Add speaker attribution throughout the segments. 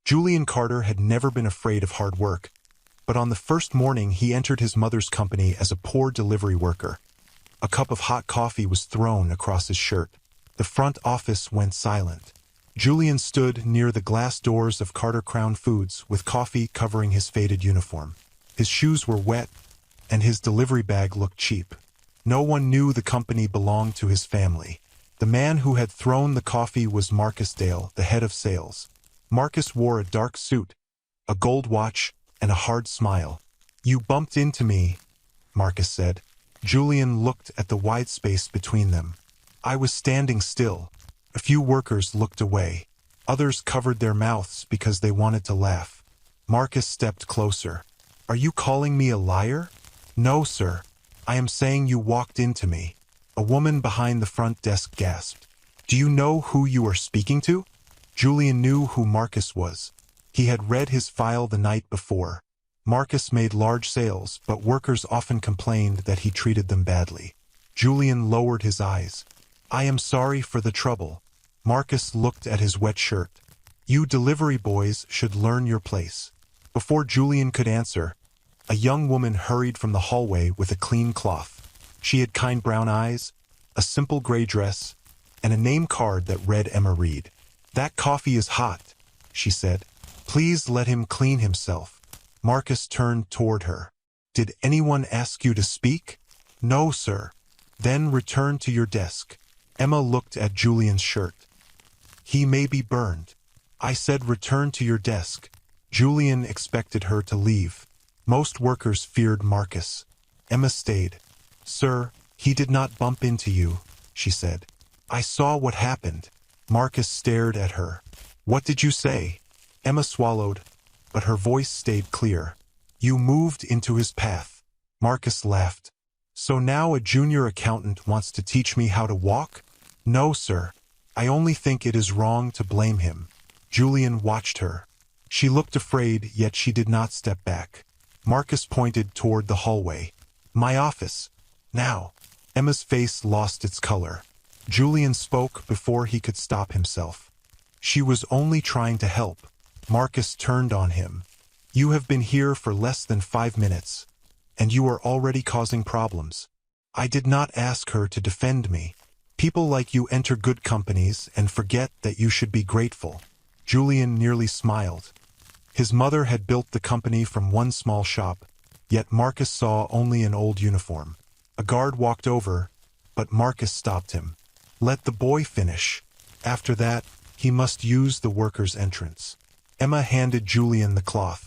Speaker 1: Julian Carter had never been afraid of hard work, but on the first morning he entered his mother's company as a poor delivery worker. A cup of hot coffee was thrown across his shirt. The front office went silent. Julian stood near the glass doors of Carter Crown Foods with coffee covering his faded uniform. His shoes were wet, and his delivery bag looked cheap. No one knew the company belonged to his family. The man who had thrown the coffee was Marcus Dale, the head of sales. Marcus wore a dark suit, a gold watch, and a hard smile. "You bumped into me," Marcus said. Julian looked at the wide space between them. "I was standing still." A few workers looked away. Others covered their mouths because they wanted to laugh. Marcus stepped closer. "Are you calling me a liar?" "No, sir. I am saying you walked into me." A woman behind the front desk gasped. "Do you know who you are speaking to?" Julian knew who Marcus was. He had read his file the night before. Marcus made large sales, but workers often complained that he treated them badly. Julian lowered his eyes. "I am sorry for the trouble." Marcus looked at his wet shirt. "You delivery boys should learn your place." Before Julian could answer, a young woman hurried from the hallway with a clean cloth. She had kind brown eyes, a simple gray dress, and a name card that read Emma Reed. "That coffee is hot," she said. "Please let him clean himself." Marcus turned toward her. "Did anyone ask you to speak?" "No, sir." "Then return to your desk." Emma looked at Julian's shirt. "He may be burned." "I said return to your desk." Julian expected her to leave. Most workers feared Marcus. Emma stayed. "Sir, he did not bump into you," she said. "I saw what happened." Marcus stared at her. "What did you say?" Emma swallowed, but her voice stayed clear. "You moved into his path." Marcus laughed. "So now a junior accountant wants to teach me how to walk?" "No, sir. I only think it is wrong to blame him." Julian watched her. She looked afraid, yet she did not step back. Marcus pointed toward the hallway. "My office. Now." Emma's face lost its color. Julian spoke before he could stop himself. "She was only trying to help." Marcus turned on him. "You have been here for less than 5 minutes, and you are already causing problems." "I did not ask her to defend me." "People like you enter good companies and forget that you should be grateful." Julian nearly smiled. His mother had built the company from one small shop, yet Marcus saw only an old uniform. A guard walked over, but Marcus stopped him. "Let the boy finish. After that, he must use the workers' entrance." Emma handed Julian the cloth.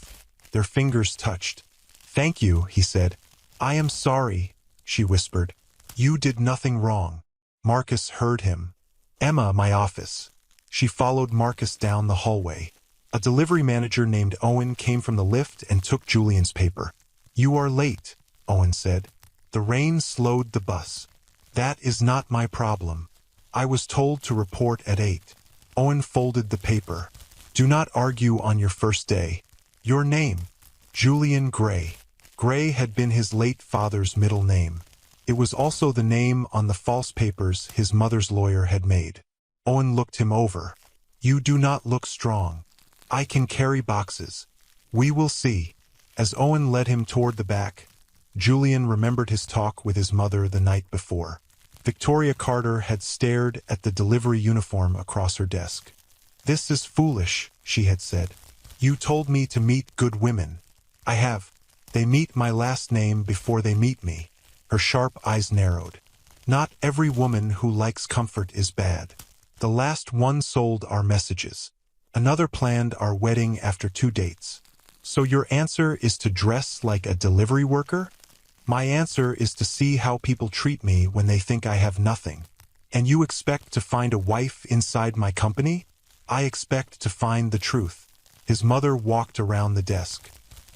Speaker 1: Their fingers touched. "Thank you," he said. "I am sorry," she whispered. "You did nothing wrong." Marcus heard him. "Emma, my office." She followed Marcus down the hallway. A delivery manager named Owen came from the lift and took Julian's paper. "You are late," Owen said. "The rain slowed the bus." "That is not my problem. I was told to report at 8. Owen folded the paper. "Do not argue on your first day." "Your name?" "Julian Gray." Gray had been his late father's middle name. It was also the name on the false papers his mother's lawyer had made. Owen looked him over. "You do not look strong." "I can carry boxes." "We will see." As Owen led him toward the back, Julian remembered his talk with his mother the night before. Victoria Carter had stared at the delivery uniform across her desk. "This is foolish," she had said. "You told me to meet good women." "I have. They meet my last name before they meet me." Her sharp eyes narrowed. "Not every woman who likes comfort is bad." The last one sold our messages. Another planned our wedding after 2 dates. "So your answer is to dress like a delivery worker?" "My answer is to see how people treat me when they think I have nothing." "And you expect to find a wife inside my company?" "I expect to find the truth." His mother walked around the desk.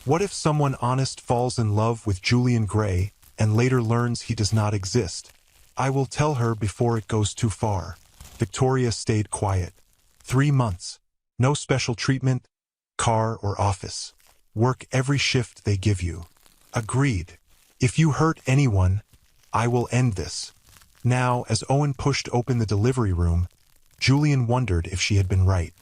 Speaker 1: "What if someone honest falls in love with Julian Gray and later learns he does not exist?" "I will tell her before it goes too far." Victoria stayed quiet. 3 months. No special treatment, car or office. Work every shift they give you. "Agreed. If you hurt anyone, I will end this." Now, as Owen pushed open the delivery room, Julian wondered if she had been right.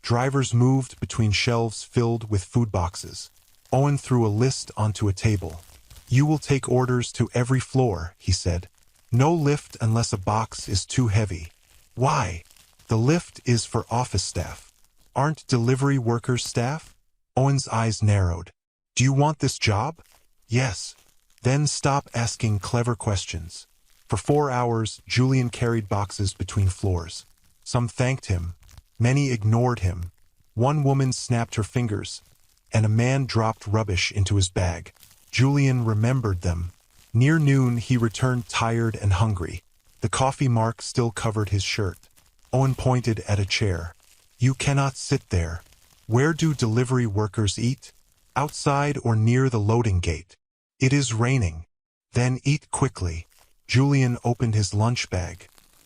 Speaker 1: Drivers moved between shelves filled with food boxes. Owen threw a list onto a table. "You will take orders to every floor," he said. "No lift unless a box is too heavy." "Why?" "The lift is for office staff." "Aren't delivery workers staff?" Owen's eyes narrowed. "Do you want this job?" "Yes." "Then stop asking clever questions." For 4 hours, Julian carried boxes between floors. Some thanked him. Many ignored him. One woman snapped her fingers, and a man dropped rubbish into his bag. Julian remembered them. Near noon, he returned tired and hungry. The coffee mark still covered his shirt. Owen pointed at a chair. "You cannot sit there." "Where do delivery workers eat?" "Outside or near the loading gate." "It is raining." "Then eat quickly." Julian opened his lunch bag.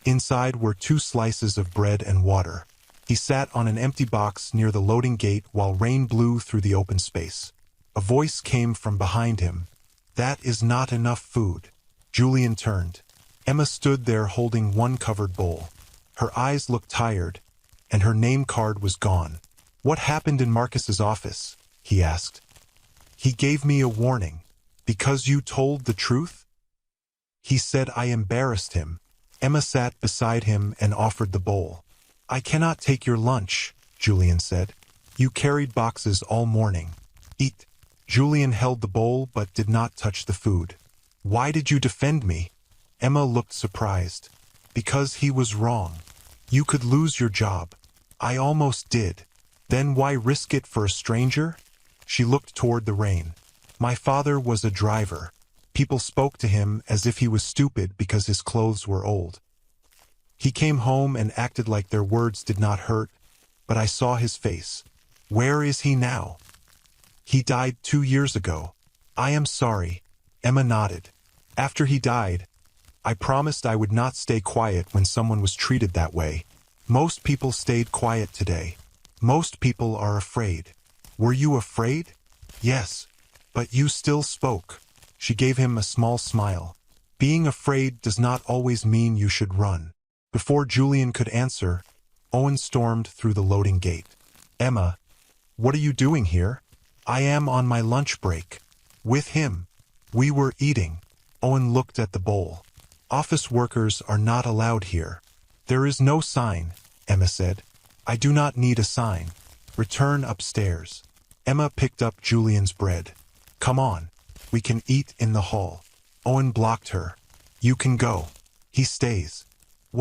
Speaker 1: Inside were 2 slices of bread and water. He sat on an empty box near the loading gate while rain blew through the open space. A voice came from behind him. "That is not enough food." Julian turned. Emma stood there holding one covered bowl. Her eyes looked tired, and her name card was gone. "What happened in Marcus's office?" he asked. "He gave me a warning." "Because you told the truth?" "He said I embarrassed him." Emma sat beside him and offered the bowl. "I cannot take your lunch," Julian said. "You carried boxes all morning. Eat." Julian held the bowl but did not touch the food. "Why did you defend me?" Emma looked surprised. "Because he was wrong. You could lose your job." "I almost did." "Then why risk it for a stranger?" She looked toward the rain. "My father was a driver. People spoke to him as if he was stupid because his clothes were old. He came home and acted like their words did not hurt, but I saw his face." "Where is he now?" "He died 2 years ago." "I am sorry." Emma nodded. "After he died, I promised I would not stay quiet when someone was treated that way. Most people stayed quiet today. Most people are afraid." "Were you afraid?" "Yes. But you still spoke." She gave him a small smile. "Being afraid does not always mean you should run." Before Julian could answer, Owen stormed through the loading gate. "Emma, what are you doing here?" "I am on my lunch break." "With him?" "We were eating." Owen looked at the bowl. "Office workers are not allowed here." "There is no sign," Emma said. "I do not need a sign. Return upstairs." Emma picked up Julian's bread. "Come on. We can eat in the hall." Owen blocked her. "You can go." "He stays."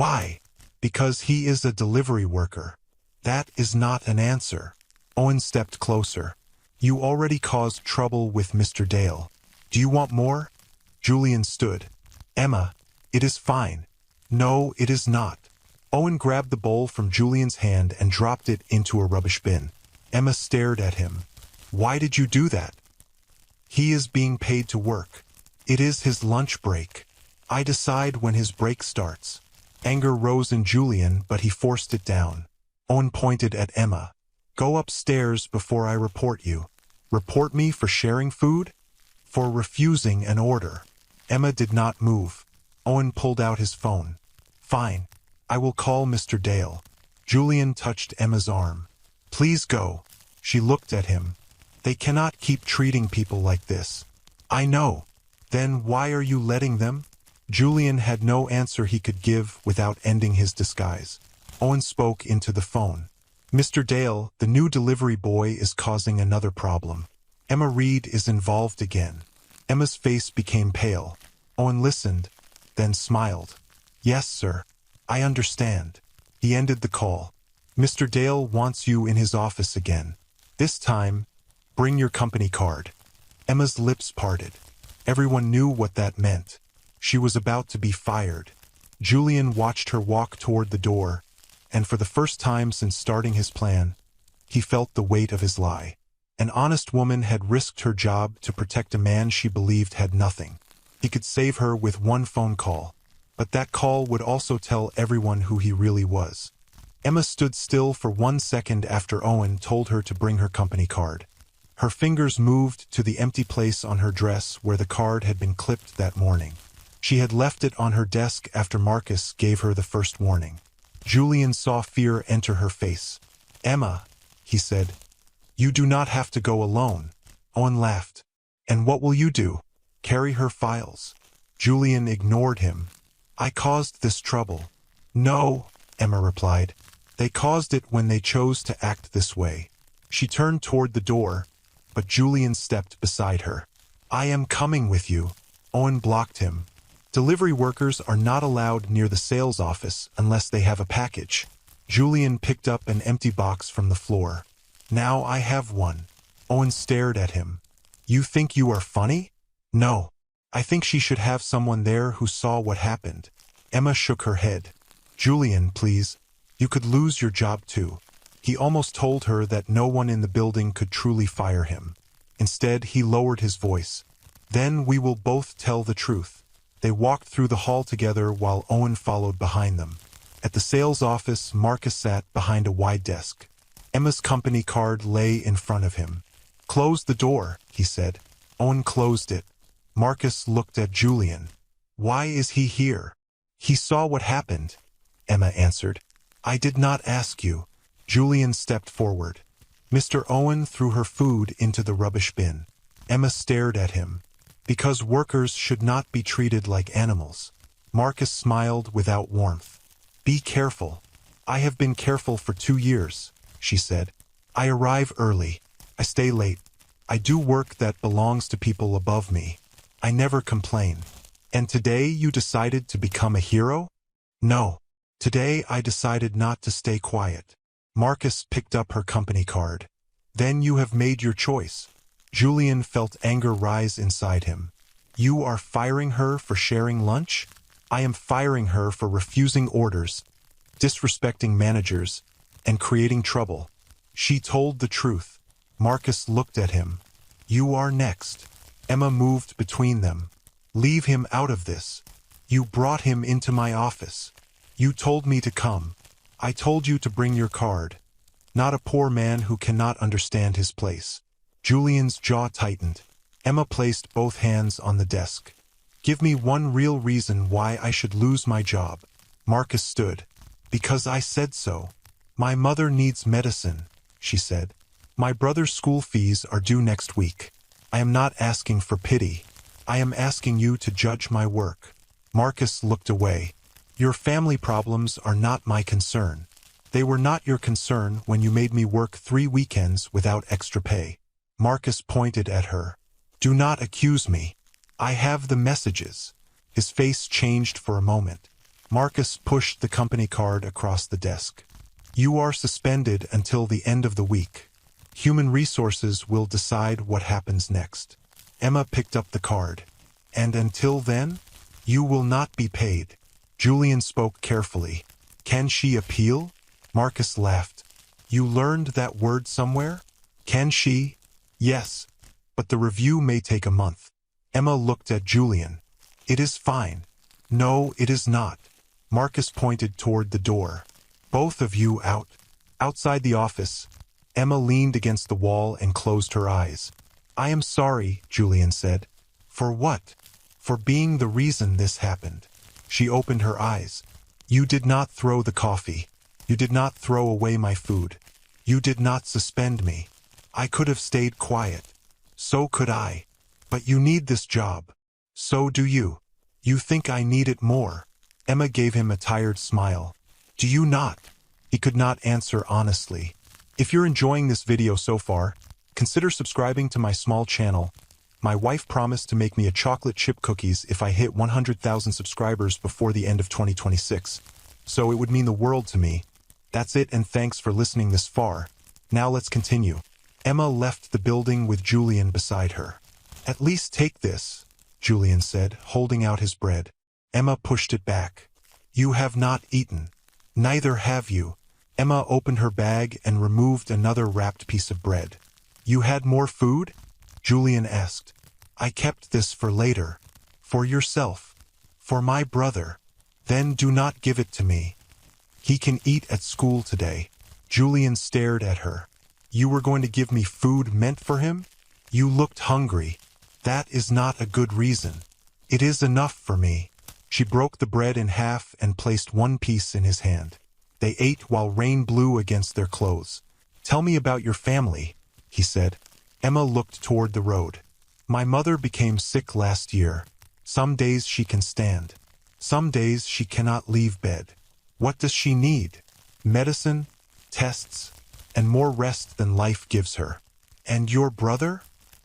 Speaker 1: "Why?" "Because he is a delivery worker." "That is not an answer." Owen stepped closer. "You already caused trouble with Mr. Dale. Do you want more?" Julian stood. "Emma, it is fine." "No, it is not." Owen grabbed the bowl from Julian's hand and dropped it into a rubbish bin. Emma stared at him. "Why did you do that?" "He is being paid to work. It is his lunch break. I decide when his break starts." Anger rose in Julian, but he forced it down. Owen pointed at Emma. "Go upstairs before I report you." "Report me for sharing food?" "For refusing an order." Emma did not move. Owen pulled out his phone. "Fine. I will call Mr. Dale." Julian touched Emma's arm. "Please go." She looked at him. "They cannot keep treating people like this." "I know." "Then why are you letting them?" Julian had no answer he could give without ending his disguise. Owen spoke into the phone. "Mr. Dale, the new delivery boy is causing another problem. Emma Reed is involved again." Emma's face became pale. Owen listened, then smiled. "Yes, sir. I understand." He ended the call. "Mr. Dale wants you in his office again. This time, bring your company card." Emma's lips parted. Everyone knew what that meant. She was about to be fired. Julian watched her walk toward the door, and for the first time since starting his plan, he felt the weight of his lie. An honest woman had risked her job to protect a man she believed had nothing. He could save her with one phone call, but that call would also tell everyone who he really was. Emma stood still for 1 second after Owen told her to bring her company card. Her fingers moved to the empty place on her dress where the card had been clipped that morning. She had left it on her desk after Marcus gave her the first warning. Julian saw fear enter her face. "Emma," he said. You do not have to go alone. Owen laughed. And what will you do? Carry her files? Julian ignored him. I caused this trouble. No, Emma replied. They caused it when they chose to act this way. She turned toward the door, but Julian stepped beside her. I am coming with you. Owen blocked him. Delivery workers are not allowed near the sales office unless they have a package. Julian picked up an empty box from the floor. Now I have one. Owen stared at him. You think you are funny? No. I think she should have someone there who saw what happened. Emma shook her head. Julian, please. You could lose your job too. He almost told her that no one in the building could truly fire him. Instead, he lowered his voice. Then we will both tell the truth. They walked through the hall together while Owen followed behind them. At the sales office, Marcus sat behind a wide desk. Emma's company card lay in front of him. Close the door, he said. Owen closed it. Marcus looked at Julian. Why is he here? He saw what happened, Emma answered. I did not ask you. Julian stepped forward. Mr. Owen threw her food into the rubbish bin. Emma stared at him. Because workers should not be treated like animals. Marcus smiled without warmth. Be careful. I have been careful for 2 years, she said. I arrive early. I stay late. I do work that belongs to people above me. I never complain. And today you decided to become a hero? No. Today I decided not to stay quiet. Marcus picked up her company card. Then you have made your choice. Julian felt anger rise inside him. You are firing her for sharing lunch? I am firing her for refusing orders, disrespecting managers, and creating trouble. She told the truth. Marcus looked at him. You are next. Emma moved between them. Leave him out of this. You brought him into my office. You told me to come. I told you to bring your card. Not a poor man who cannot understand his place. Julian's jaw tightened. Emma placed both hands on the desk. Give me one real reason why I should lose my job. Marcus stood. Because I said so. My mother needs medicine, she said. My brother's school fees are due next week. I am not asking for pity. I am asking you to judge my work. Marcus looked away. Your family problems are not my concern. They were not your concern when you made me work 3 weekends without extra pay. Marcus pointed at her. Do not accuse me. I have the messages. His face changed for a moment. Marcus pushed the company card across the desk. You are suspended until the end of the week. Human Resources will decide what happens next. Emma picked up the card. And until then, you will not be paid. Julian spoke carefully. Can she appeal? Marcus laughed. You learned that word somewhere? Can she? Yes, but the review may take a month. Emma looked at Julian. It is fine. No, it is not. Marcus pointed toward the door. Both of you out. Outside the office, Emma leaned against the wall and closed her eyes. I am sorry, Julian said. For what? For being the reason this happened. She opened her eyes. You did not throw the coffee. You did not throw away my food. You did not suspend me. I could have stayed quiet. So could I. But you need this job. So do you. You think I need it more. Emma gave him a tired smile. Do you not? He could not answer honestly. If you're enjoying this video so far, consider subscribing to my small channel. My wife promised to make me a chocolate chip cookies if I hit 100,000 subscribers before the end of 2026. So it would mean the world to me. That's it, and thanks for listening this far. Now let's continue. Emma left the building with Julian beside her. At least take this, Julian said, holding out his bread. Emma pushed it back. You have not eaten. Neither have you. Emma opened her bag and removed another wrapped piece of bread. You had more food? Julian asked. I kept this for later. For yourself. For my brother. Then do not give it to me. He can eat at school today. Julian stared at her. You were going to give me food meant for him? You looked hungry. That is not a good reason. It is enough for me. She broke the bread in half and placed one piece in his hand. They ate while rain blew against their clothes. Tell me about your family, he said. Emma looked toward the road. My mother became sick last year. Some days she can stand. Some days she cannot leave bed. What does she need? Medicine, tests, and more rest than life gives her. And your brother?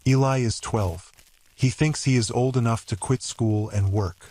Speaker 1: Eli is 12. He thinks he is old enough to quit school and work.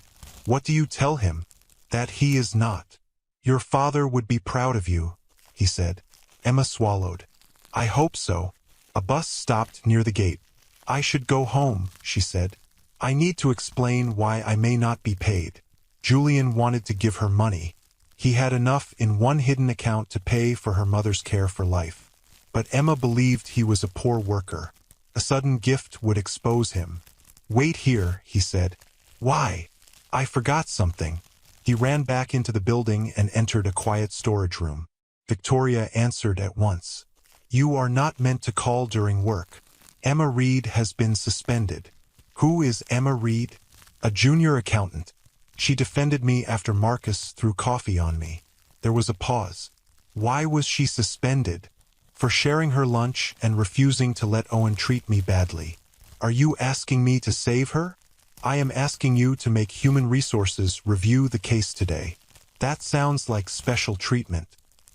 Speaker 1: What do you tell him? That he is not. Your father would be proud of you, he said. Emma swallowed. I hope so. A bus stopped near the gate. I should go home, she said. I need to explain why I may not be paid. Julian wanted to give her money. He had enough in one hidden account to pay for her mother's care for life. But Emma believed he was a poor worker. A sudden gift would expose him. Wait here, he said. Why? I forgot something. He ran back into the building and entered a quiet storage room. Victoria answered at once. You are not meant to call during work. Emma Reed has been suspended. Who is Emma Reed? A junior accountant. She defended me after Marcus threw coffee on me. There was a pause. Why was she suspended? For sharing her lunch and refusing to let Owen treat me badly. Are you asking me to save her? I am asking you to make Human Resources review the case today. That sounds like special treatment.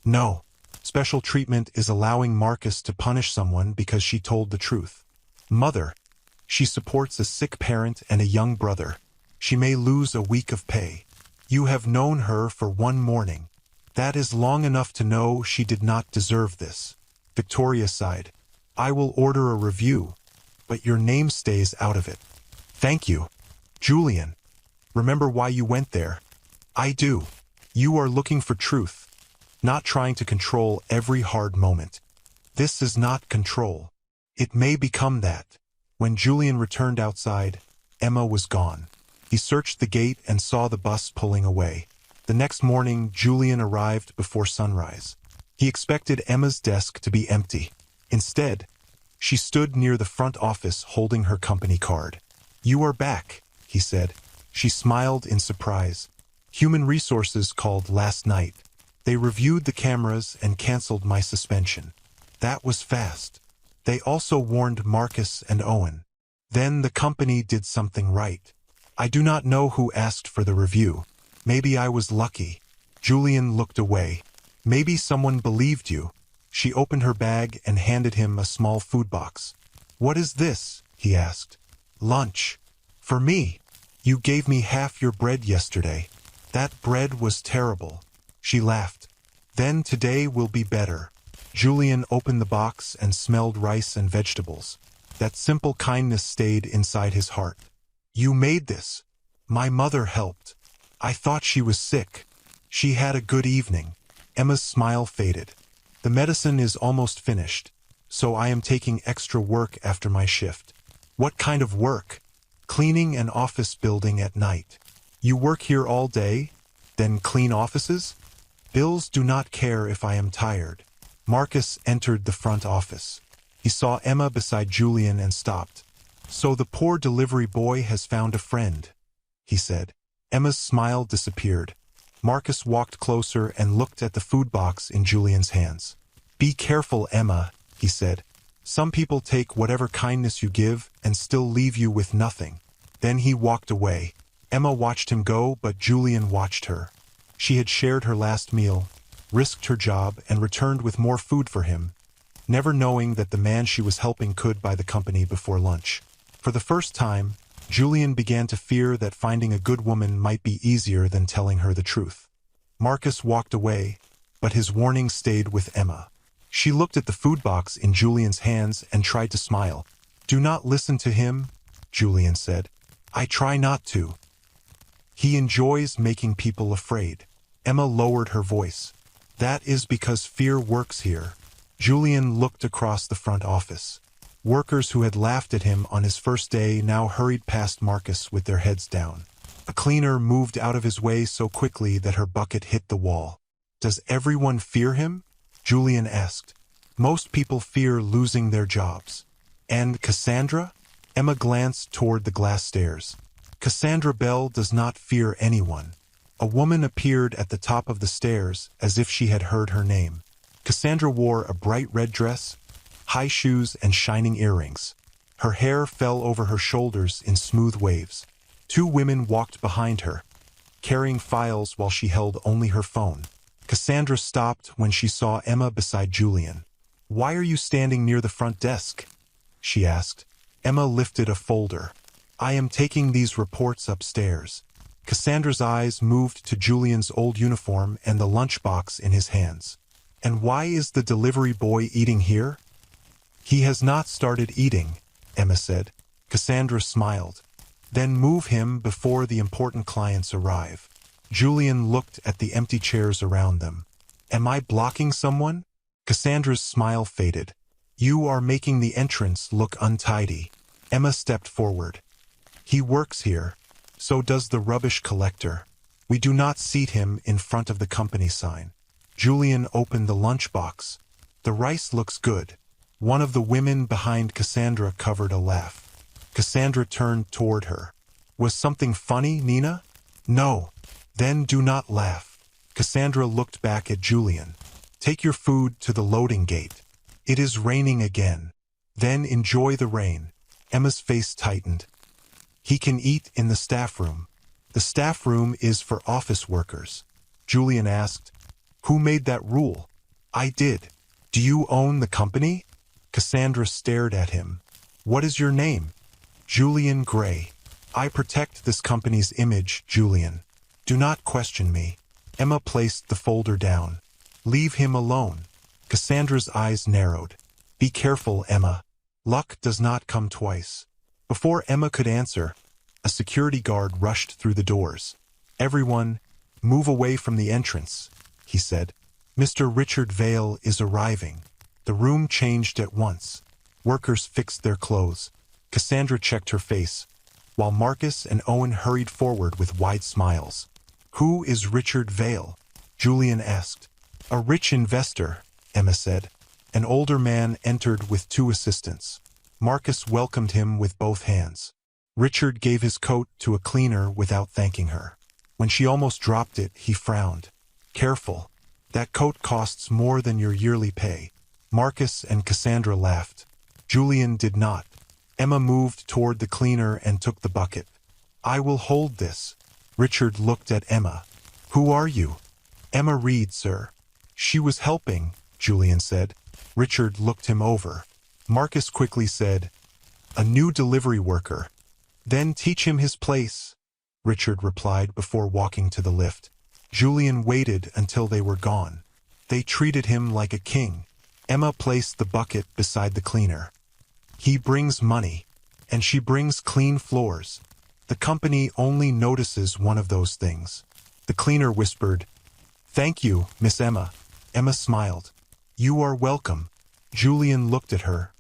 Speaker 1: No. Special treatment is allowing Marcus to punish someone because she told the truth. Mother. She supports a sick parent and a young brother. She may lose a week of pay. You have known her for one morning. That is long enough to know she did not deserve this. Victoria sighed. I will order a review, but your name stays out of it. Thank you. Julian. Remember why you went there? I do. You are looking for truth, not trying to control every hard moment. This is not control. It may become that. When Julian returned outside, Emma was gone. He searched the gate and saw the bus pulling away. The next morning, Julian arrived before sunrise. He expected Emma's desk to be empty. Instead, she stood near the front office holding her company card. You are back, he said. She smiled in surprise. Human Resources called last night. They reviewed the cameras and canceled my suspension. That was fast. They also warned Marcus and Owen. Then the company did something right. I do not know who asked for the review. Maybe I was lucky. Julian looked away. Maybe someone believed you. She opened her bag and handed him a small food box. What is this? He asked. Lunch. For me. You gave me half your bread yesterday. That bread was terrible. She laughed. Then today will be better. Julian opened the box and smelled rice and vegetables. That simple kindness stayed inside his heart. You made this. My mother helped. I thought she was sick. She had a good evening. Emma's smile faded. The medicine is almost finished, so I am taking extra work after my shift. What kind of work? Cleaning an office building at night. You work here all day, then clean offices? Bills do not care if I am tired. Marcus entered the front office. He saw Emma beside Julian and stopped. So the poor delivery boy has found a friend, he said. Emma's smile disappeared. Marcus walked closer and looked at the food box in Julian's hands. Be careful, Emma, he said. Some people take whatever kindness you give and still leave you with nothing. Then he walked away. Emma watched him go, but Julian watched her. She had shared her last meal, risked her job, and returned with more food for him, never knowing that the man she was helping could buy the company before lunch. For the first time, Julian began to fear that finding a good woman might be easier than telling her the truth. Marcus walked away, but his warning stayed with Emma. She looked at the food box in Julian's hands and tried to smile. Do not listen to him, Julian said. I try not to. He enjoys making people afraid. Emma lowered her voice. That is because fear works here. Julian looked across the front office. Workers who had laughed at him on his first day now hurried past Marcus with their heads down. A cleaner moved out of his way so quickly that her bucket hit the wall. Does everyone fear him? Julian asked. Most people fear losing their jobs. And Cassandra? Emma glanced toward the glass stairs. Cassandra Bell does not fear anyone. A woman appeared at the top of the stairs as if she had heard her name. Cassandra wore a bright red dress, high shoes, and shining earrings. Her hair fell over her shoulders in smooth waves. Two women walked behind her, carrying files while she held only her phone. Cassandra stopped when she saw Emma beside Julian. "Why are you standing near the front desk?" she asked. Emma lifted a folder. "I am taking these reports upstairs." Cassandra's eyes moved to Julian's old uniform and the lunchbox in his hands. "And why is the delivery boy eating here?" "He has not started eating," Emma said. Cassandra smiled. "Then move him before the important clients arrive." Julian looked at the empty chairs around them. "Am I blocking someone?" Cassandra's smile faded. "You are making the entrance look untidy." Emma stepped forward. "He works here. So does the rubbish collector. We do not seat him in front of the company sign." Julian opened the lunchbox. "The rice looks good." One of the women behind Cassandra covered a laugh. Cassandra turned toward her. "Was something funny, Nina?" "No." "Then do not laugh." Cassandra looked back at Julian. "Take your food to the loading gate. It is raining again. Then enjoy the rain." Emma's face tightened. "He can eat in the staff room." "The staff room is for office workers." Julian asked, "Who made that rule?" "I did." "Do you own the company?" Cassandra stared at him. "What is your name?" "Julian Gray." "I protect this company's image, Julian. Do not question me." Emma placed the folder down. "Leave him alone." Cassandra's eyes narrowed. "Be careful, Emma. Luck does not come twice." Before Emma could answer, a security guard rushed through the doors. "Everyone, move away from the entrance," he said. "Mr. Richard Vale is arriving." The room changed at once. Workers fixed their clothes. Cassandra checked her face, while Marcus and Owen hurried forward with wide smiles. "Who is Richard Vale?" Julian asked. "A rich investor," Emma said. An older man entered with two assistants. Marcus welcomed him with both hands. Richard gave his coat to a cleaner without thanking her. When she almost dropped it, he frowned. "Careful. That coat costs more than your yearly pay." Marcus and Cassandra laughed. Julian did not. Emma moved toward the cleaner and took the bucket. "I will hold this." Richard looked at Emma. "Who are you?" "Emma Reed, sir." "She was helping," Julian said. Richard looked him over. Marcus quickly said, "A new delivery worker." "Then teach him his place," Richard replied before walking to the lift. Julian waited until they were gone. They treated him like a king. Emma placed the bucket beside the cleaner. "He brings money, and she brings clean floors. The company only notices one of those things." The cleaner whispered, "Thank you, Miss Emma." Emma smiled. "You are welcome." Julian looked at her,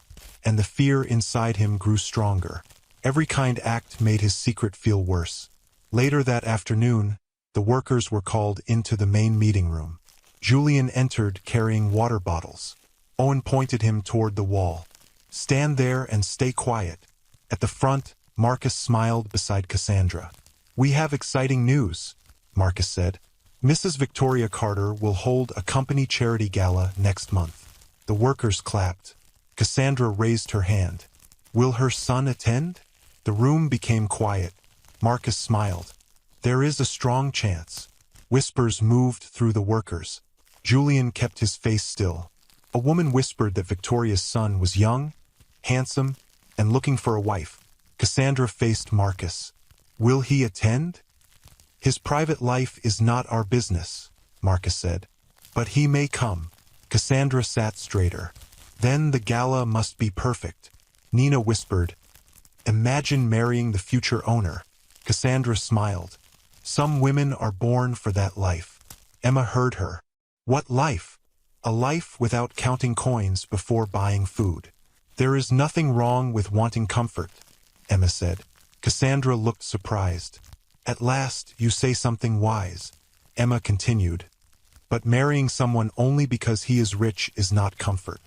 Speaker 1: and the fear inside him grew stronger. Every kind act made his secret feel worse. Later that afternoon, the workers were called into the main meeting room. Julian entered carrying water bottles. Owen pointed him toward the wall. "Stand there and stay quiet." At the front, Marcus smiled beside Cassandra. "We have exciting news," Marcus said. "Mrs. Victoria Carter will hold a company charity gala next month." The workers clapped. Cassandra raised her hand. "Will her son attend?" The room became quiet. Marcus smiled. "There is a strong chance." Whispers moved through the workers. Julian kept his face still. A woman whispered that Victoria's son was young, handsome, and looking for a wife. Cassandra faced Marcus. "Will he attend?" "His private life is not our business," Marcus said. "But he may come." Cassandra sat straighter. "Then the gala must be perfect." Nina whispered, "Imagine marrying the future owner." Cassandra smiled. "Some women are born for that life." Emma heard her. "What life?" "A life without counting coins before buying food." "There is nothing wrong with wanting comfort," Emma said. Cassandra looked surprised. "At last you say something wise," Emma continued. "But marrying someone only because he is rich is not comfort.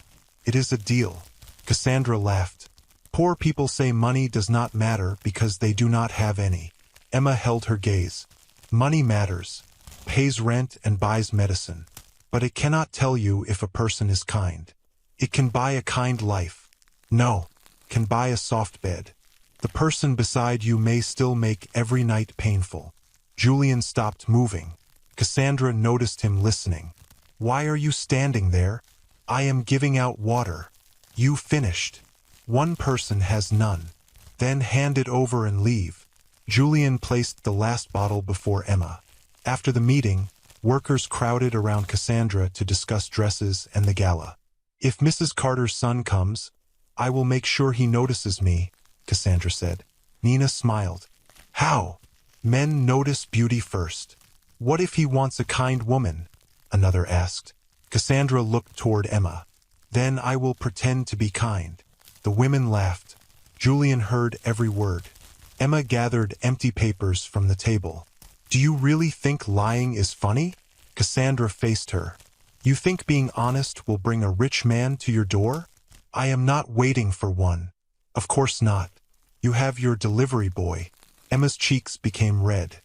Speaker 1: It is a deal." Cassandra laughed. "Poor people say money does not matter because they do not have any." Emma held her gaze. "Money matters, pays rent and buys medicine. but it cannot tell you if a person is kind. It can buy a kind life. No, can buy a soft bed. The person beside you may still make every night painful. Julian stopped moving. Cassandra noticed him listening. Why are you standing there? I am giving out water. You finished. One person has none. Then hand it over and leave. Julian placed the last bottle before Emma. After the meeting, workers crowded around Cassandra to discuss dresses and the gala. If Mrs. Carter's son comes, I will make sure he notices me, Cassandra said. Nina smiled. How? Men notice beauty first. What if he wants a kind woman? Another asked. Cassandra looked toward Emma. Then I will pretend to be kind. The women laughed. Julian heard every word. Emma gathered empty papers from the table. Do you really think lying is funny? Cassandra faced her. You think being honest will bring a rich man to your door? I am not waiting for one. Of course not. You have your delivery boy. Emma's cheeks became red.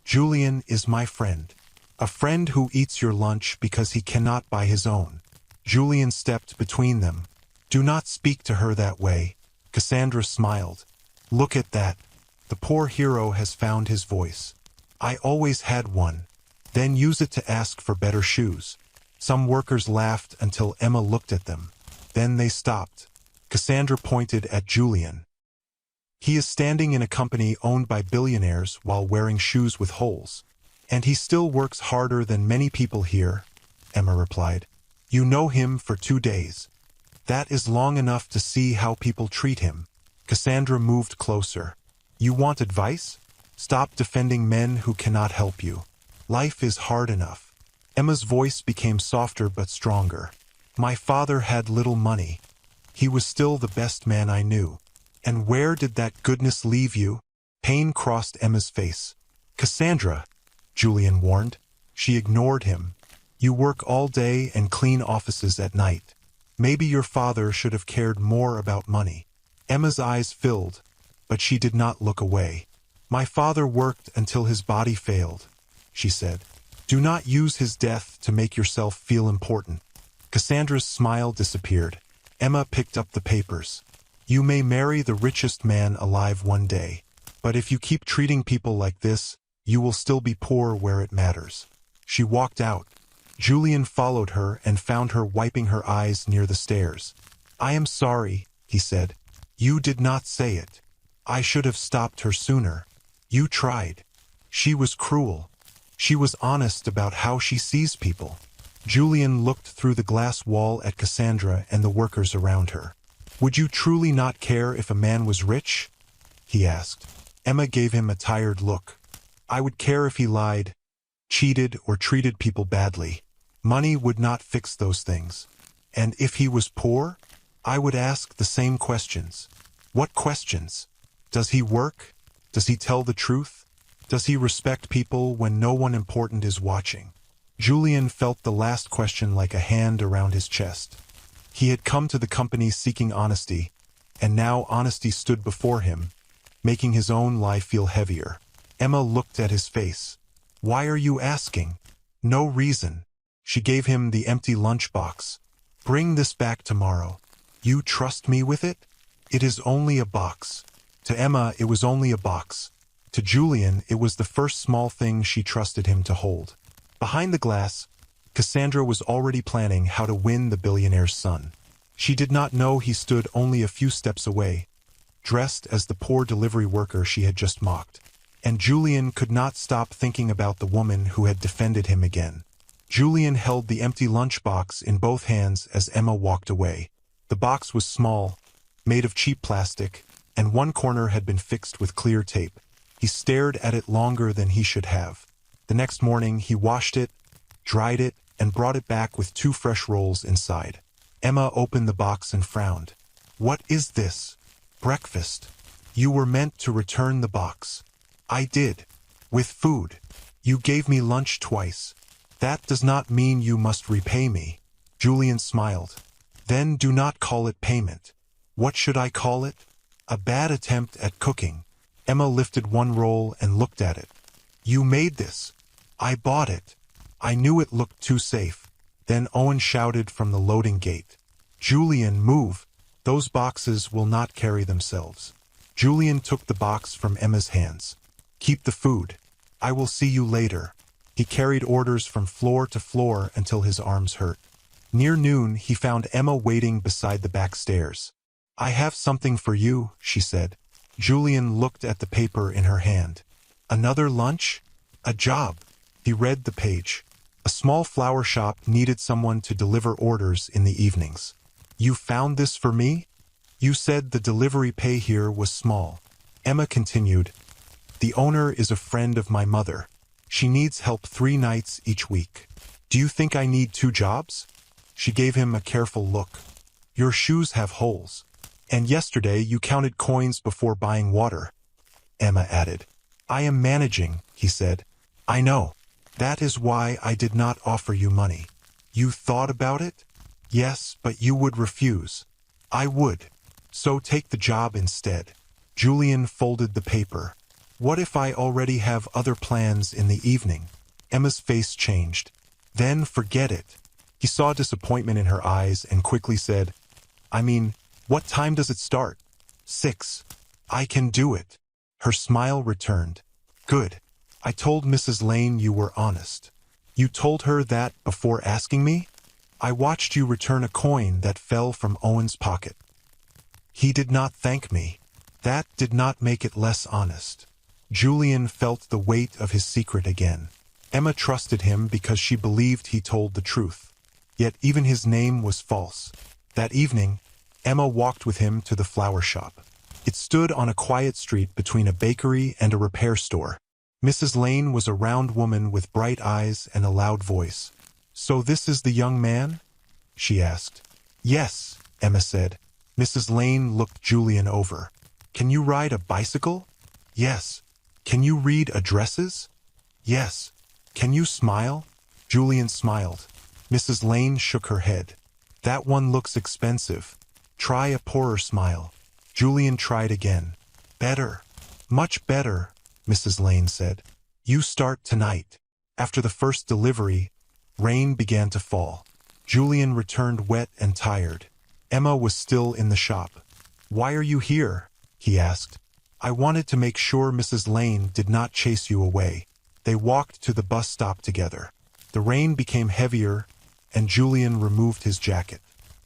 Speaker 1: Julian is my friend. A friend who eats your lunch because he cannot buy his own. Julian stepped between them. Do not speak to her that way. Cassandra smiled. Look at that. The poor hero has found his voice. I always had one. Then use it to ask for better shoes. Some workers laughed until Emma looked at them. Then they stopped. Cassandra pointed at Julian. He is standing in a company owned by billionaires while wearing shoes with holes. And he still works harder than many people here, Emma replied. You know him for 2 days. That is long enough to see how people treat him. Cassandra moved closer. You want advice? Stop defending men who cannot help you. Life is hard enough. Emma's voice became softer but stronger. My father had little money. He was still the best man I knew. And where did that goodness leave you? Pain crossed Emma's face. Cassandra, Julian warned. She ignored him. You work all day and clean offices at night. Maybe your father should have cared more about money. Emma's eyes filled, but she did not look away. My father worked until his body failed, she said. Do not use his death to make yourself feel important. Cassandra's smile disappeared. Emma picked up the papers. You may marry the richest man alive one day, but if you keep treating people like this, you will still be poor where it matters. She walked out. Julian followed her and found her wiping her eyes near the stairs. I am sorry, he said. You did not say it. I should have stopped her sooner. You tried. She was cruel. She was honest about how she sees people. Julian looked through the glass wall at Cassandra and the workers around her. Would you truly not care if a man was rich? He asked. Emma gave him a tired look. I would care if he lied, cheated, or treated people badly. Money would not fix those things. And if he was poor, I would ask the same questions. What questions? Does he work? Does he tell the truth? Does he respect people when no one important is watching? Julian felt the last question like a hand around his chest. He had come to the company seeking honesty, and now honesty stood before him, making his own life feel heavier. Emma looked at his face. Why are you asking? No reason. She gave him the empty lunchbox. Bring this back tomorrow. You trust me with it? It is only a box. To Emma, it was only a box. To Julian, it was the first small thing she trusted him to hold. Behind the glass, Cassandra was already planning how to win the billionaire's son. She did not know he stood only a few steps away, dressed as the poor delivery worker she had just mocked. And Julian could not stop thinking about the woman who had defended him again. Julian held the empty lunchbox in both hands as Emma walked away. The box was small, made of cheap plastic, and one corner had been fixed with clear tape. He stared at it longer than he should have. The next morning, he washed it, dried it, and brought it back with 2 fresh rolls inside. Emma opened the box and frowned. What is this? Breakfast. You were meant to return the box. I did. With food. You gave me lunch twice. That does not mean you must repay me. Julian smiled. Then do not call it payment. What should I call it? A bad attempt at cooking. Emma lifted one roll and looked at it. You made this. I bought it. I knew it looked too safe. Then Owen shouted from the loading gate, "Julian, move! Those boxes will not carry themselves." Julian took the box from Emma's hands. "Keep the food. I will see you later." He carried orders from floor to floor until his arms hurt. Near noon, he found Emma waiting beside the back stairs. "I have something for you," she said. Julian looked at the paper in her hand. "Another lunch? A job." He read the page. A small flower shop needed someone to deliver orders in the evenings. "You found this for me? You said the delivery pay here was small." Emma continued, "The owner is a friend of my mother. She needs help 3 nights each week. Do you think I need 2 jobs?" She gave him a careful look. "Your shoes have holes. And yesterday you counted coins before buying water," Emma added. "I am managing," he said. "I know. That is why I did not offer you money." "You thought about it?" "Yes, but you would refuse." "I would. So take the job instead." Julian folded the paper. "What if I already have other plans in the evening?" Emma's face changed. "Then forget it." He saw disappointment in her eyes and quickly said, "I mean, what time does it start?" 6. "I can do it." Her smile returned. "Good. I told Mrs. Lane you were honest." "You told her that before asking me?" "I watched you return a coin that fell from Owen's pocket." "He did not thank me." "That did not make it less honest." Julian felt the weight of his secret again. Emma trusted him because she believed he told the truth. Yet even his name was false. That evening, Emma walked with him to the flower shop. It stood on a quiet street between a bakery and a repair store. Mrs. Lane was a round woman with bright eyes and a loud voice. "So this is the young man?" she asked. "Yes," Emma said. Mrs. Lane looked Julian over. "Can you ride a bicycle?" "Yes." "Can you read addresses?" "Yes." "Can you smile?" Julian smiled. Mrs. Lane shook her head. "That one looks expensive. Try a poorer smile." Julian tried again. "Better. Much better," Mrs. Lane said. "You start tonight." After the first delivery, rain began to fall. Julian returned wet and tired. Emma was still in the shop. "Why are you here?" he asked. "I wanted to make sure Mrs. Lane did not chase you away." They walked to the bus stop together. The rain became heavier, and Julian removed his jacket.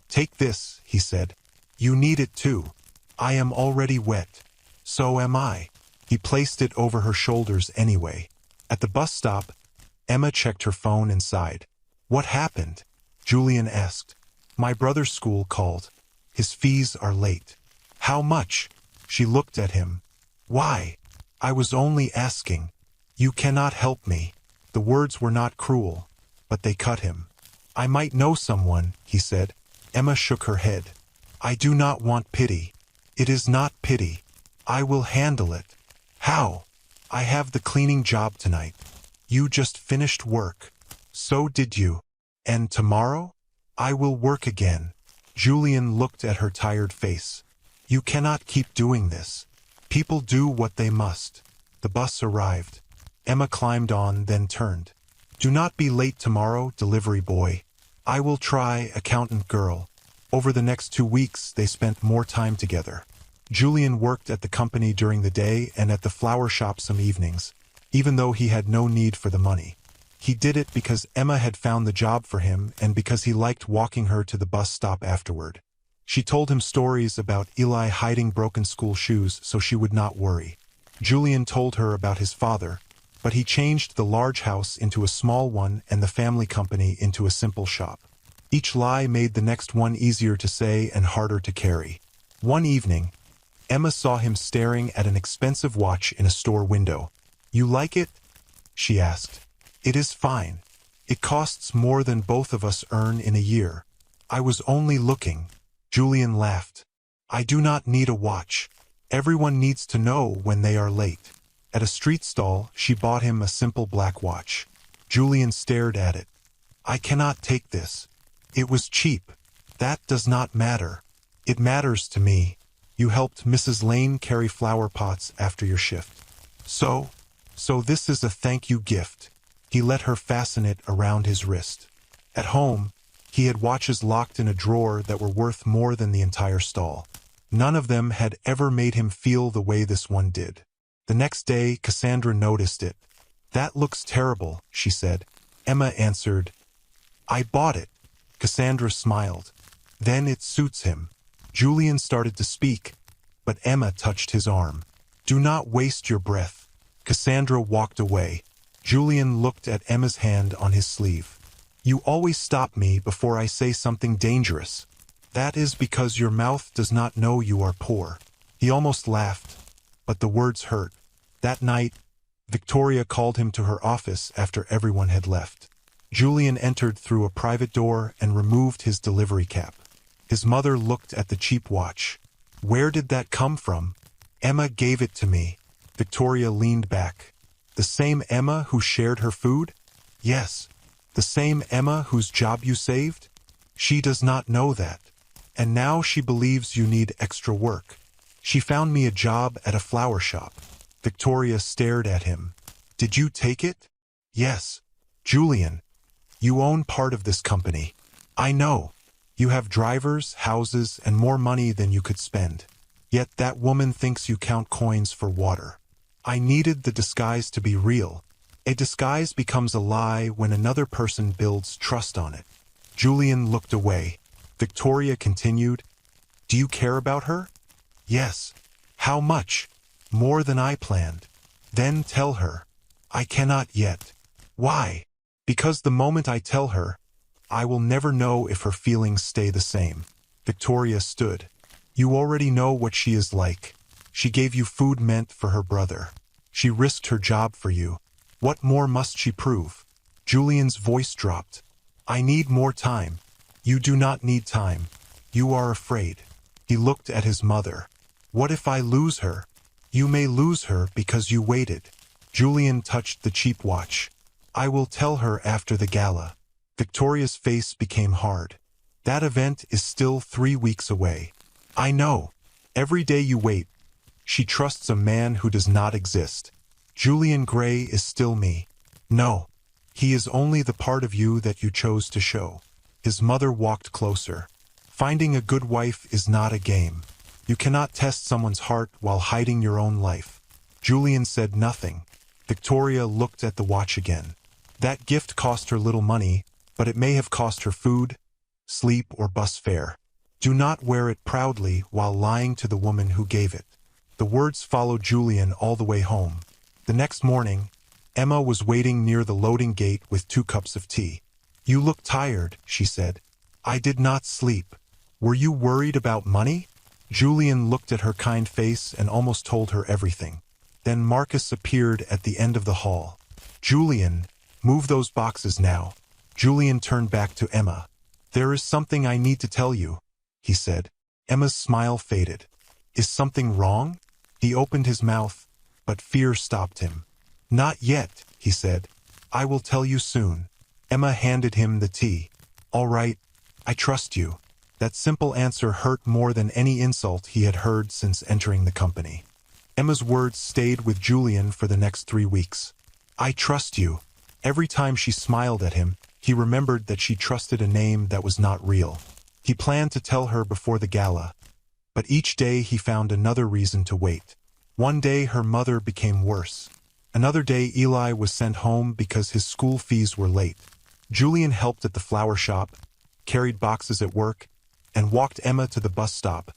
Speaker 1: "Take this," he said. "You need it too. I am already wet." "So am I." He placed it over her shoulders anyway. At the bus stop, Emma checked her phone and sighed. "What happened?" Julian asked. "My brother's school called. His fees are late." "How much?" She looked at him. "Why? I was only asking." "You cannot help me." The words were not cruel, but they cut him. "I might know someone," he said. Emma shook her head. "I do not want pity." "It is not pity. I will handle it." "How?" "I have the cleaning job tonight." "You just finished work." "So did you." "And tomorrow?" "I will work again." Julian looked at her tired face. "You cannot keep doing this. People do what they must." The bus arrived. Emma climbed on, then turned. "Do not be late tomorrow, delivery boy." "I will try, accountant girl." Over the next 2 weeks, they spent more time together. Julian worked at the company during the day and at the flower shop some evenings, even though he had no need for the money. He did it because Emma had found the job for him and because he liked walking her to the bus stop afterward. She told him stories about Eli hiding broken school shoes so she would not worry. Julian told her about his father, but he changed the large house into a small one and the family company into a simple shop. Each lie made the next one easier to say and harder to carry. One evening, Emma saw him staring at an expensive watch in a store window. "You like it?" she asked. "It is fine. It costs more than both of us earn in a year." "I was only looking." Julian laughed. "I do not need a watch. Everyone needs to know when they are late." At a street stall, she bought him a simple black watch. Julian stared at it. "I cannot take this. It was cheap." "That does not matter. It matters to me. You helped Mrs. Lane carry flower pots after your shift. So this is a thank you gift." He let her fasten it around his wrist. At home, he had watches locked in a drawer that were worth more than the entire stall. None of them had ever made him feel the way this one did. The next day, Cassandra noticed it. "That looks terrible," she said. Emma answered, "I bought it." Cassandra smiled. "Then it suits him." Julian started to speak, but Emma touched his arm. "Do not waste your breath." Cassandra walked away. Julian looked at Emma's hand on his sleeve. "You always stop me before I say something dangerous. That is because your mouth does not know you are poor." He almost laughed, but the words hurt. That night, Victoria called him to her office after everyone had left. Julian entered through a private door and removed his delivery cap. His mother looked at the cheap watch. "Where did that come from?" "Emma gave it to me." Victoria leaned back. "The same Emma who shared her food?" "Yes." "The same Emma whose job you saved?" "She does not know that. And now she believes you need extra work. She found me a job at a flower shop." Victoria stared at him. "Did you take it?" "Yes." "Julian, you own part of this company. I know. You have drivers, houses, and more money than you could spend. Yet that woman thinks you count coins for water. I needed the disguise to be real. A disguise becomes a lie when another person builds trust on it." Julian looked away. Victoria continued, "Do you care about her?" "Yes." "How much?" "More than I planned." "Then tell her." "I cannot yet." "Why?" "Because the moment I tell her, I will never know if her feelings stay the same." Victoria stood. "You already know what she is like. She gave you food meant for her brother. She risked her job for you. What more must she prove?" Julian's voice dropped. "I need more time." "You do not need time. You are afraid." He looked at his mother. "What if I lose her?" "You may lose her because you waited." Julian touched the cheap watch. "I will tell her after the gala." Victoria's face became hard. "That event is still 3 weeks away." "I know. Every day you wait. She trusts a man who does not exist. Julian Gray is still me." "No. He is only the part of you that you chose to show." His mother walked closer. "Finding a good wife is not a game. You cannot test someone's heart while hiding your own life." Julian said nothing. Victoria looked at the watch again. That gift cost her little money, but it may have cost her food, sleep, or bus fare. "Do not wear it proudly while lying to the woman who gave it." The words followed Julian all the way home. The next morning, Emma was waiting near the loading gate with 2 cups of tea. "You look tired," she said. "I did not sleep." "Were you worried about money?" Julian looked at her kind face and almost told her everything. Then Marcus appeared at the end of the hall. "Julian, move those boxes now." Julian turned back to Emma. "There is something I need to tell you," he said. Emma's smile faded. "Is something wrong?" He opened his mouth, but fear stopped him. "Not yet," he said. "I will tell you soon." Emma handed him the tea. "All right, I trust you." That simple answer hurt more than any insult he had heard since entering the company. Emma's words stayed with Julian for the next 3 weeks. "I trust you." Every time she smiled at him, he remembered that she trusted a name that was not real. He planned to tell her before the gala, but each day he found another reason to wait. One day her mother became worse. Another day Eli was sent home because his school fees were late. Julian helped at the flower shop, carried boxes at work, and walked Emma to the bus stop,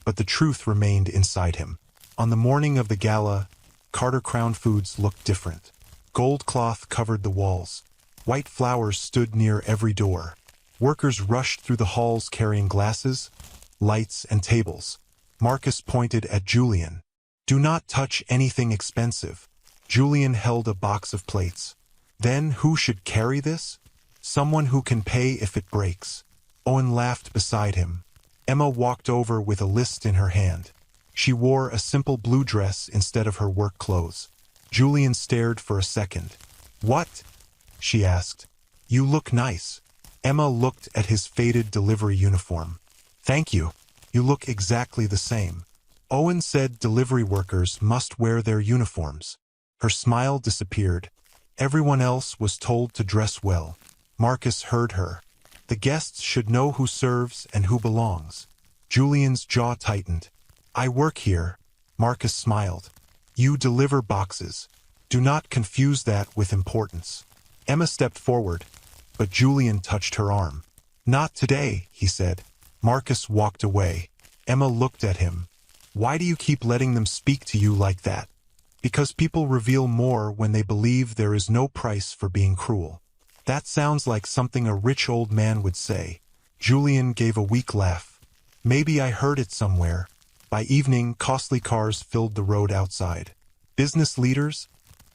Speaker 1: but the truth remained inside him. On the morning of the gala, Carter Crown Foods looked different. Gold cloth covered the walls. White flowers stood near every door. Workers rushed through the halls carrying glasses, lights, and tables. Marcus pointed at Julian. "Do not touch anything expensive." Julian held a box of plates. "Then who should carry this?" "Someone who can pay if it breaks." Owen laughed beside him. Emma walked over with a list in her hand. She wore a simple blue dress instead of her work clothes. Julian stared for a second. "What?" she asked. "You look nice." Emma looked at his faded delivery uniform. "Thank you. You look exactly the same." Owen said delivery workers must wear their uniforms. Her smile disappeared. Everyone else was told to dress well. Marcus heard her. The guests should know who serves and who belongs. Julian's jaw tightened. I work here. Marcus smiled. You deliver boxes. Do not confuse that with importance. Emma stepped forward, but Julian touched her arm. Not today, he said. Marcus walked away. Emma looked at him. Why do you keep letting them speak to you like that? Because people reveal more when they believe there is no price for being cruel. That sounds like something a rich old man would say. Julian gave a weak laugh. Maybe I heard it somewhere. By evening, costly cars filled the road outside. Business leaders,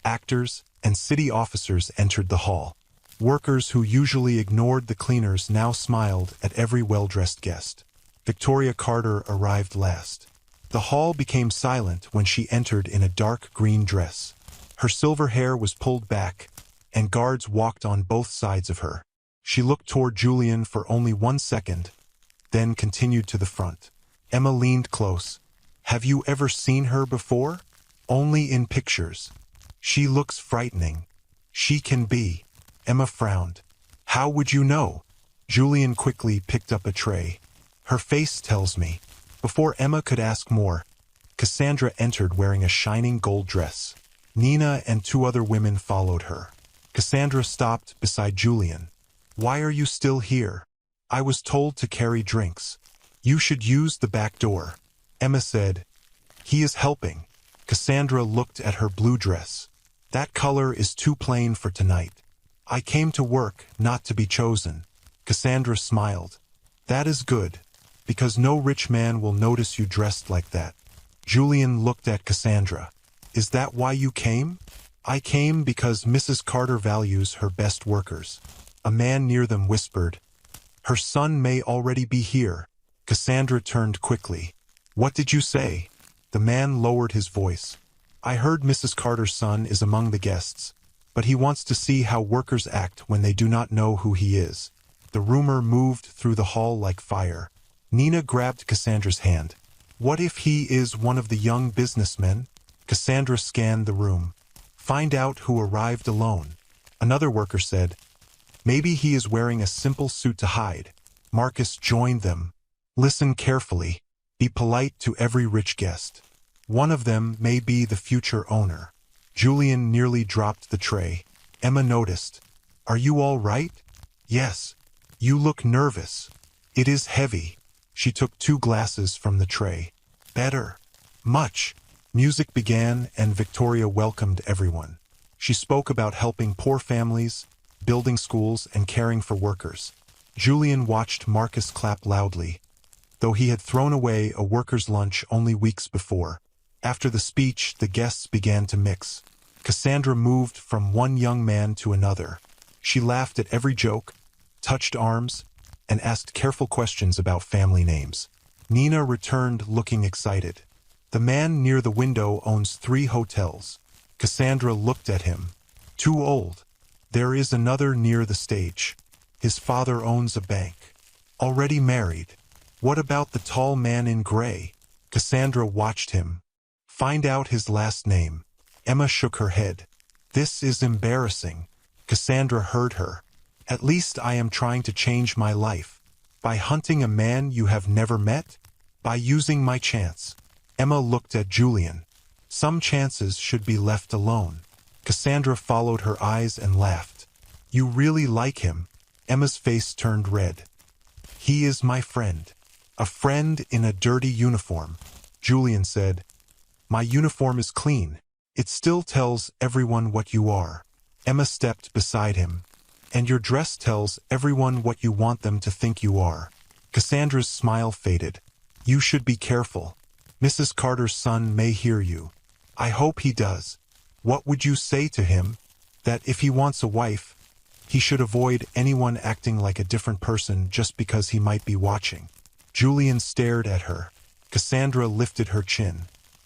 Speaker 1: actors, and city officers entered the hall. Workers who usually ignored the cleaners now smiled at every well-dressed guest. Victoria Carter arrived last. The hall became silent when she entered in a dark green dress. Her silver hair was pulled back, and guards walked on both sides of her. She looked toward Julian for only 1 second, then continued to the front. Emma leaned close. Have you ever seen her before? Only in pictures. She looks frightening. She can be. Emma frowned. How would you know? Julian quickly picked up a tray. Her face tells me. Before Emma could ask more, Cassandra entered wearing a shining gold dress. Nina and 2 other women followed her. Cassandra stopped beside Julian. Why are you still here? I was told to carry drinks. You should use the back door. Emma said. He is helping. Cassandra looked at her blue dress. That color is too plain for tonight. I came to work, not to be chosen. Cassandra smiled. That is good, because no rich man will notice you dressed like that. Julian looked at Cassandra. Is that why you came? I came because Mrs. Carter values her best workers. A man near them whispered. Her son may already be here. Cassandra turned quickly. What did you say? The man lowered his voice. I heard Mrs. Carter's son is among the guests, but he wants to see how workers act when they do not know who he is. The rumor moved through the hall like fire. Nina grabbed Cassandra's hand. What if he is one of the young businessmen? Cassandra scanned the room. Find out who arrived alone. Another worker said. Maybe he is wearing a simple suit to hide. Marcus joined them. Listen carefully. Be polite to every rich guest. One of them may be the future owner. Julian nearly dropped the tray. Emma noticed. Are you all right? Yes. You look nervous. It is heavy. She took 2 glasses from the tray. Better. Much. Music began and Victoria welcomed everyone. She spoke about helping poor families, building schools, and caring for workers. Julian watched Marcus clap loudly, though he had thrown away a worker's lunch only weeks before. After the speech, the guests began to mix. Cassandra moved from one young man to another. She laughed at every joke, touched arms, and asked careful questions about family names. Nina returned looking excited. The man near the window owns 3 hotels. Cassandra looked at him. Too old. There is another near the stage. His father owns a bank. Already married. What about the tall man in gray? Cassandra watched him. Find out his last name. Emma shook her head. This is embarrassing. Cassandra heard her. At least I am trying to change my life. By hunting a man you have never met? By using my chance. Emma looked at Julian. Some chances should be left alone. Cassandra followed her eyes and laughed. You really like him? Emma's face turned red. He is my friend. A friend in a dirty uniform. Julian said. My uniform is clean. It still tells everyone what you are. Emma stepped beside him. And your dress tells everyone what you want them to think you are. Cassandra's smile faded. You should be careful. Mrs. Carter's son may hear you. I hope he does. What would you say to him? That if he wants a wife, he should avoid anyone acting like a different person just because he might be watching. Julian stared at her. Cassandra lifted her chin.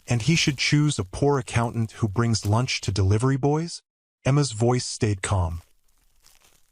Speaker 1: And he should choose a poor accountant who brings lunch to delivery boys? Emma's voice stayed calm.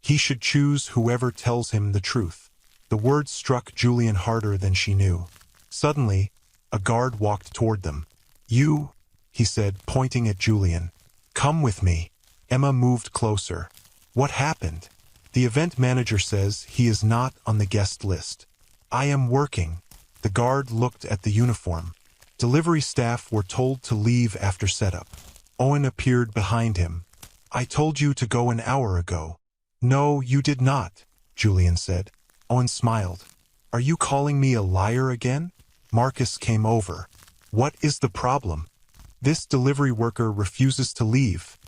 Speaker 1: He should choose whoever tells him the truth. The words struck Julian harder than she knew. Suddenly, a guard walked toward them. You, he said, pointing at Julian. Come with me. Emma moved closer. What happened? The event manager says he is not on the guest list. I am working. The guard looked at the uniform. Delivery staff were told to leave after setup. Owen appeared behind him. I told you to go an hour ago. No, you did not, Julian said. Owen smiled. Are you calling me a liar again? Marcus came over. What is the problem? This delivery worker refuses to leave,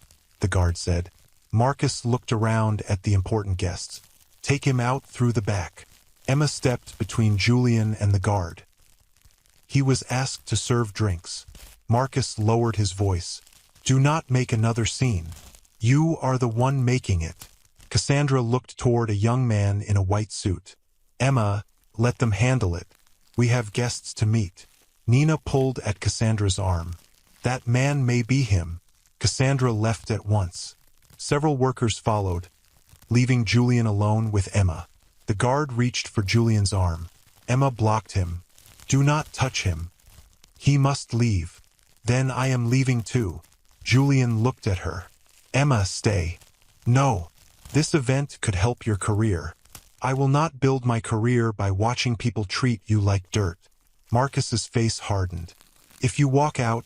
Speaker 1: the guard said. Marcus looked around at the important guests. Take him out through the back. Emma stepped between Julian and the guard. He was asked to serve drinks. Marcus lowered his voice. Do not make another scene. You are the one making it. Cassandra looked toward a young man in a white suit. Emma, let them handle it. We have guests to meet. Nina pulled at Cassandra's arm. That man may be him. Cassandra left at once. Several workers followed, leaving Julian alone with Emma. The guard reached for Julian's arm. Emma blocked him. Do not touch him. He must leave. Then I am leaving too. Julian looked at her. Emma, stay. No. This event could help your career. I will not build my career by watching people treat you like dirt. Marcus's face hardened. If you walk out,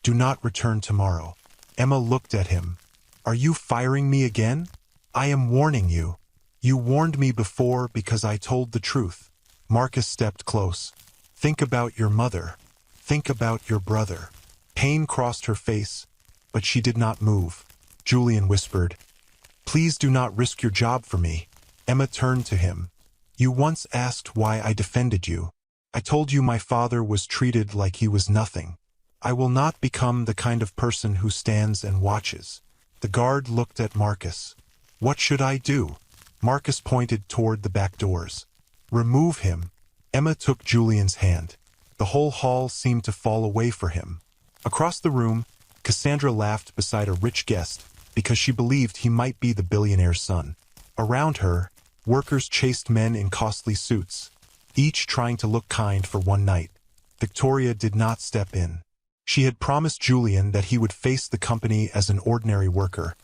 Speaker 1: do not return tomorrow. Emma looked at him. Are you firing me again? I am warning you. You warned me before because I told the truth. Marcus stepped close. Think about your mother. Think about your brother. Pain crossed her face, but she did not move. Julian whispered, Please do not risk your job for me. Emma turned to him. You once asked why I defended you. I told you my father was treated like he was nothing. I will not become the kind of person who stands and watches. The guard looked at Marcus. What should I do? Marcus pointed toward the back doors. Remove him. Emma took Julian's hand. The whole hall seemed to fall away for him. Across the room, Cassandra laughed beside a rich guest because she believed he might be the billionaire's son. Around her, workers chased men in costly suits, each trying to look kind for one night. Victoria did not step in. She had promised Julian that he would face the company as an ordinary worker,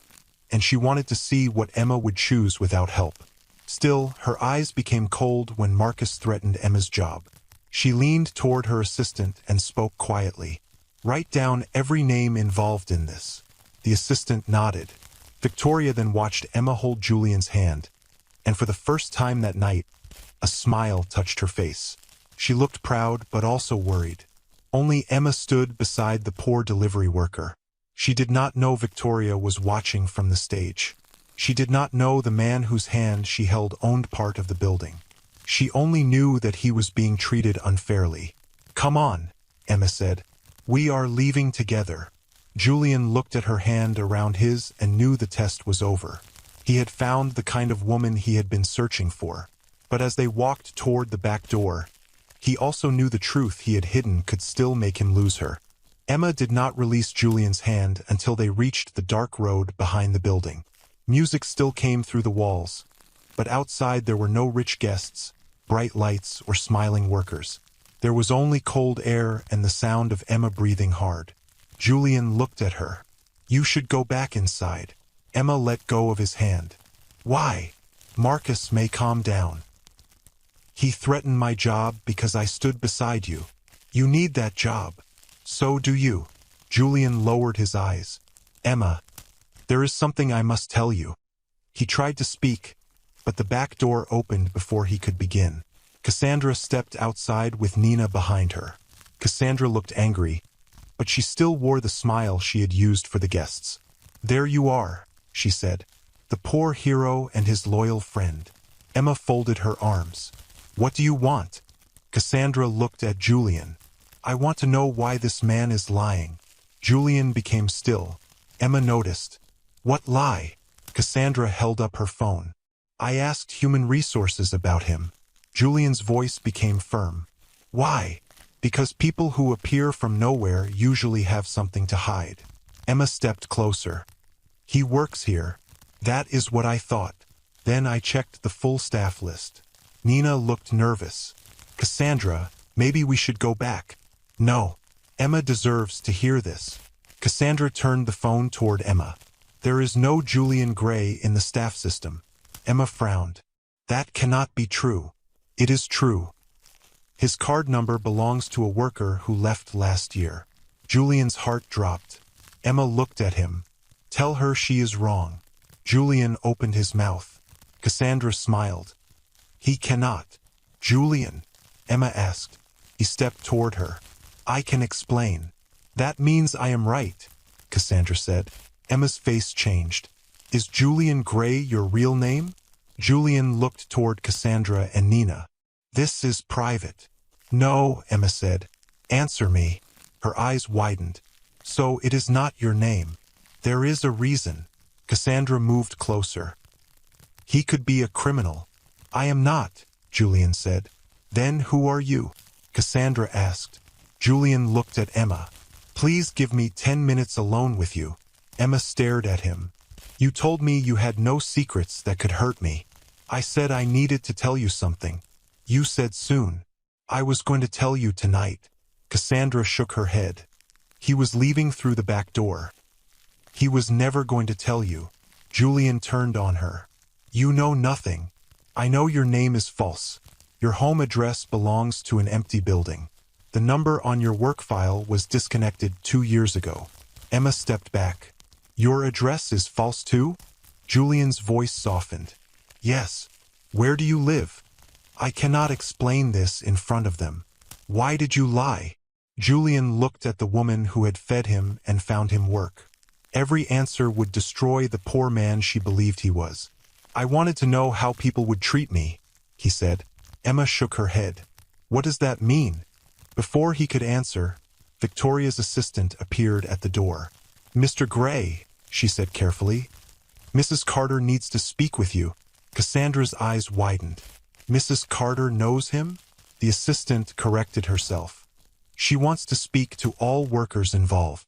Speaker 1: and she wanted to see what Emma would choose without help. Still, her eyes became cold when Marcus threatened Emma's job. She leaned toward her assistant and spoke quietly. Write down every name involved in this. The assistant nodded. Victoria then watched Emma hold Julian's hand, and for the first time that night, a smile touched her face. She looked proud but also worried. Only Emma stood beside the poor delivery worker. She did not know Victoria was watching from the stage. She did not know the man whose hand she held owned part of the building. She only knew that he was being treated unfairly. Come on, Emma said. We are leaving together. Julian looked at her hand around his and knew the test was over. He had found the kind of woman he had been searching for. But as they walked toward the back door, he also knew the truth he had hidden could still make him lose her. Emma did not release Julian's hand until they reached the dark road behind the building. Music still came through the walls, but outside there were no rich guests, bright lights, or smiling workers. There was only cold air and the sound of Emma breathing hard. Julian looked at her. You should go back inside. Emma let go of his hand. Why? Marcus may calm down. He threatened my job because I stood beside you. You need that job. So do you. Julian lowered his eyes. Emma, there is something I must tell you. He tried to speak, but the back door opened before he could begin. Cassandra stepped outside with Nina behind her. Cassandra looked angry, but she still wore the smile she had used for the guests. There you are, she said. The poor hero and his loyal friend. Emma folded her arms. What do you want? Cassandra looked at Julian. I want to know why this man is lying. Julian became still. Emma noticed. What lie? Cassandra held up her phone. I asked human resources about him. Julian's voice became firm. Why? Because people who appear from nowhere usually have something to hide. Emma stepped closer. He works here. That is what I thought. Then I checked the full staff list. Nina looked nervous. Cassandra, maybe we should go back. No. Emma deserves to hear this. Cassandra turned the phone toward Emma. There is no Julian Gray in the staff system. Emma frowned. That cannot be true. It is true. His card number belongs to a worker who left last year. Julian's heart dropped. Emma looked at him. Tell her she is wrong. Julian opened his mouth. Cassandra smiled. He cannot. Julian? Emma asked. He stepped toward her. I can explain. That means I am right, Cassandra said. Emma's face changed. Is Julian Gray your real name? Julian looked toward Cassandra and Nina. This is private. No, Emma said. Answer me. Her eyes widened. So it is not your name. There is a reason. Cassandra moved closer. He could be a criminal. I am not, Julian said. Then who are you? Cassandra asked. Julian looked at Emma. Please give me 10 minutes alone with you. Emma stared at him. You told me you had no secrets that could hurt me. I said I needed to tell you something. You said soon. I was going to tell you tonight. Cassandra shook her head. He was leaving through the back door. He was never going to tell you. Julian turned on her. You know nothing. I know your name is false. Your home address belongs to an empty building. The number on your work file was disconnected 2 years ago. Emma stepped back. Your address is false too? Julian's voice softened. Yes. Where do you live? I cannot explain this in front of them. Why did you lie? Julian looked at the woman who had fed him and found him work. Every answer would destroy the poor man she believed he was. I wanted to know how people would treat me, he said. Emma shook her head. What does that mean? Before he could answer, Victoria's assistant appeared at the door. Mr. Gray, she said carefully. Mrs. Carter needs to speak with you. Cassandra's eyes widened. Mrs. Carter knows him? The assistant corrected herself. She wants to speak to all workers involved.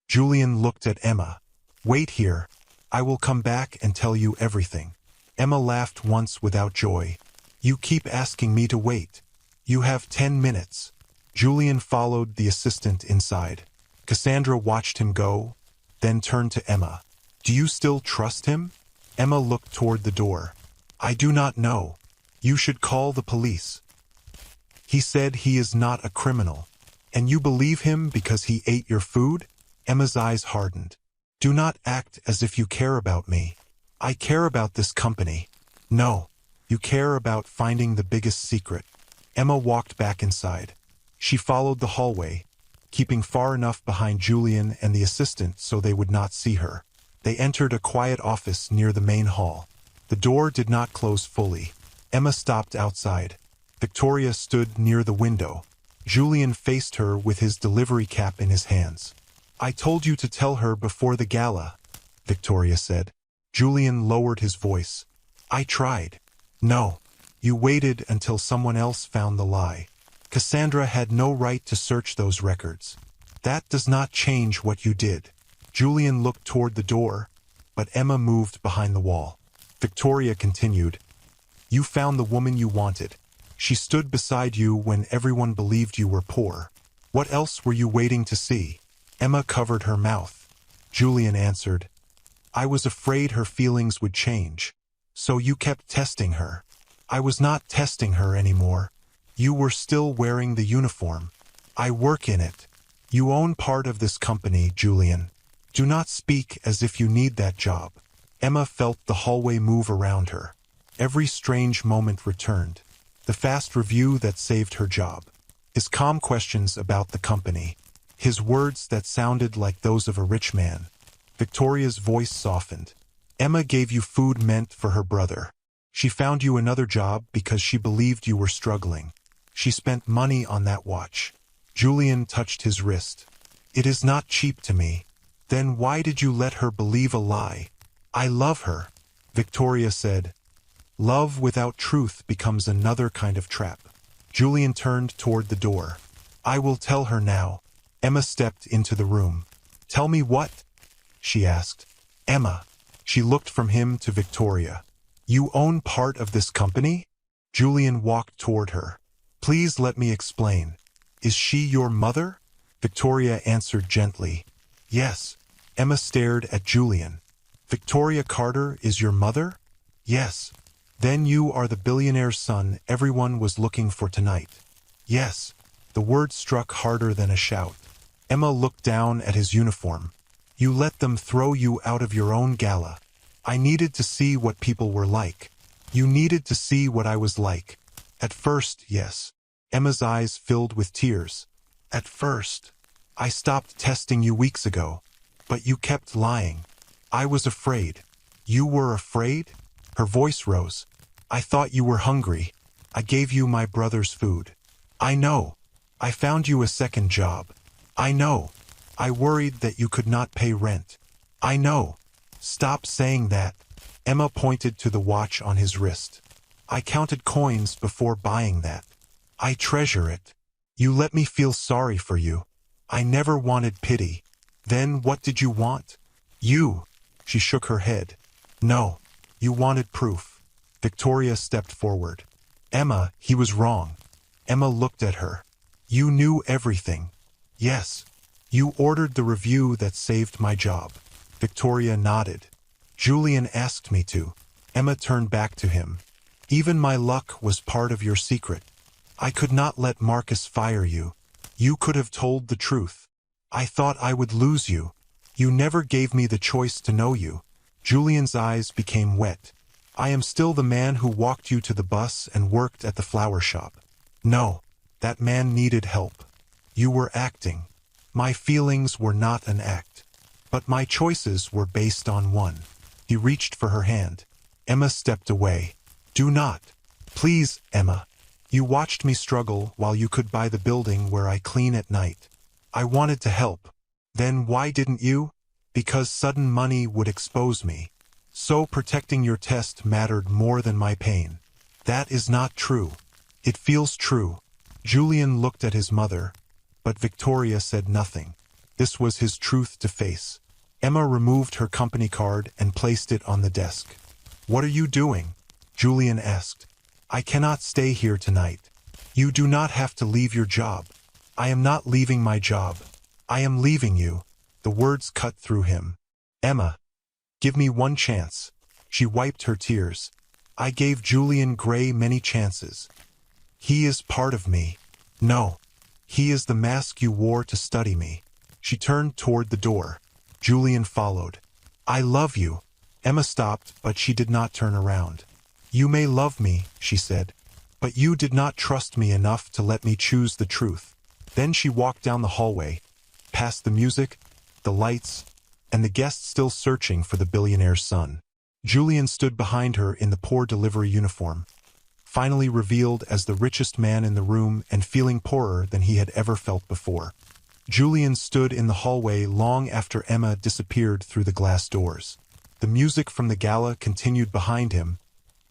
Speaker 1: Julian looked at Emma. Wait here. I will come back and tell you everything. Emma laughed once without joy. You keep asking me to wait. You have 10 minutes. Julian followed the assistant inside. Cassandra watched him go, then turned to Emma. Do you still trust him? Emma looked toward the door. I do not know. You should call the police. He said he is not a criminal. And you believe him because he ate your food? Emma's eyes hardened. Do not act as if you care about me. I care about this company. No, you care about finding the biggest secret. Emma walked back inside. She followed the hallway, keeping far enough behind Julian and the assistant so they would not see her. They entered a quiet office near the main hall. The door did not close fully. Emma stopped outside. Victoria stood near the window. Julian faced her with his delivery cap in his hands. I told you to tell her before the gala, Victoria said. Julian lowered his voice. I tried. No. You waited until someone else found the lie. Cassandra had no right to search those records. That does not change what you did. Julian looked toward the door, but Emma moved behind the wall. Victoria continued. You found the woman you wanted. She stood beside you when everyone believed you were poor. What else were you waiting to see? Emma covered her mouth. Julian answered. I was afraid her feelings would change. So you kept testing her. I was not testing her anymore. You were still wearing the uniform. I work in it. You own part of this company, Julian. Do not speak as if you need that job. Emma felt the hallway move around her. Every strange moment returned. The fast review that saved her job. His calm questions about the company. His words that sounded like those of a rich man. Victoria's voice softened. Emma gave you food meant for her brother. She found you another job because she believed you were struggling. She spent money on that watch. Julian touched his wrist. It is not cheap to me. Then why did you let her believe a lie? I love her, Victoria said. Love without truth becomes another kind of trap. Julian turned toward the door. I will tell her now. Emma stepped into the room. Tell me what? She asked. Emma. She looked from him to Victoria. You own part of this company? Julian walked toward her. Please let me explain. Is she your mother? Victoria answered gently. Yes. Emma stared at Julian. Victoria Carter is your mother? Yes. Then you are the billionaire's son everyone was looking for tonight. Yes. The word struck harder than a shout. Emma looked down at his uniform. You let them throw you out of your own gala. I needed to see what people were like. You needed to see what I was like. At first, yes. Emma's eyes filled with tears. At first. I stopped testing you weeks ago. But you kept lying. I was afraid. You were afraid? Her voice rose. I thought you were hungry. I gave you my brother's food. I know. I found you a second job. I know. I worried that you could not pay rent. I know. Stop saying that. Emma pointed to the watch on his wrist. I counted coins before buying that. I treasure it. You let me feel sorry for you. I never wanted pity. Then what did you want? You. She shook her head. No. You wanted proof. Victoria stepped forward. Emma, he was wrong. Emma looked at her. You knew everything. Yes. You ordered the review that saved my job. Victoria nodded. Julian asked me to. Emma turned back to him. Even my luck was part of your secret. I could not let Marcus fire you. You could have told the truth. I thought I would lose you. You never gave me the choice to know you. Julian's eyes became wet. I am still the man who walked you to the bus and worked at the flower shop. No, that man needed help. You were acting. My feelings were not an act. But my choices were based on one. He reached for her hand. Emma stepped away. Do not. Please, Emma. You watched me struggle while you could buy the building where I clean at night. I wanted to help. Then why didn't you? Because sudden money would expose me. So protecting your test mattered more than my pain. That is not true. It feels true. Julian looked at his mother, but Victoria said nothing. This was his truth to face. Emma removed her company card and placed it on the desk. What are you doing? Julian asked. I cannot stay here tonight. You do not have to leave your job. I am not leaving my job. I am leaving you. The words cut through him. Emma, give me one chance. She wiped her tears. I gave Julian Gray many chances. He is part of me. No. He is the mask you wore to study me. She turned toward the door. Julian followed. I love you. Emma stopped, but she did not turn around. You may love me, she said, but you did not trust me enough to let me choose the truth. Then she walked down the hallway, past the music, the lights, and the guests still searching for the billionaire's son. Julian stood behind her in the poor delivery uniform, finally revealed as the richest man in the room and feeling poorer than he had ever felt before. Julian stood in the hallway long after Emma disappeared through the glass doors. The music from the gala continued behind him,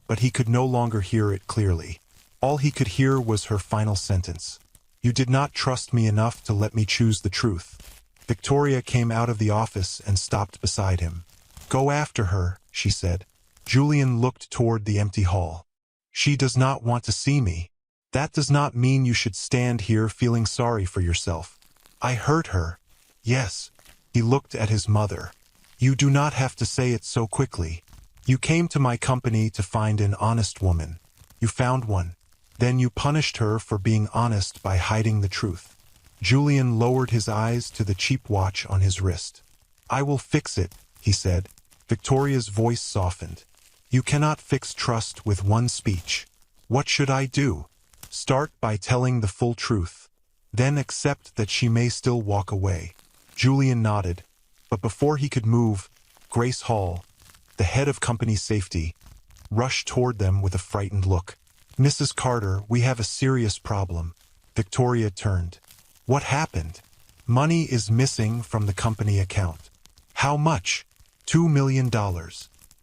Speaker 1: but he could no longer hear it clearly. All he could hear was her final sentence. You did not trust me enough to let me choose the truth. Victoria came out of the office and stopped beside him. Go after her, she said. Julian looked toward the empty hall. She does not want to see me. That does not mean you should stand here feeling sorry for yourself. I hurt her. Yes. He looked at his mother. You do not have to say it so quickly. You came to my company to find an honest woman. You found one. Then you punished her for being honest by hiding the truth. Julian lowered his eyes to the cheap watch on his wrist. I will fix it, he said. Victoria's voice softened. You cannot fix trust with one speech. What should I do? Start by telling the full truth. Then accept that she may still walk away. Julian nodded, but before he could move, Grace Hall, the head of company safety, rushed toward them with a frightened look. Mrs. Carter, we have a serious problem. Victoria turned. What happened? Money is missing from the company account. How much? $2 million.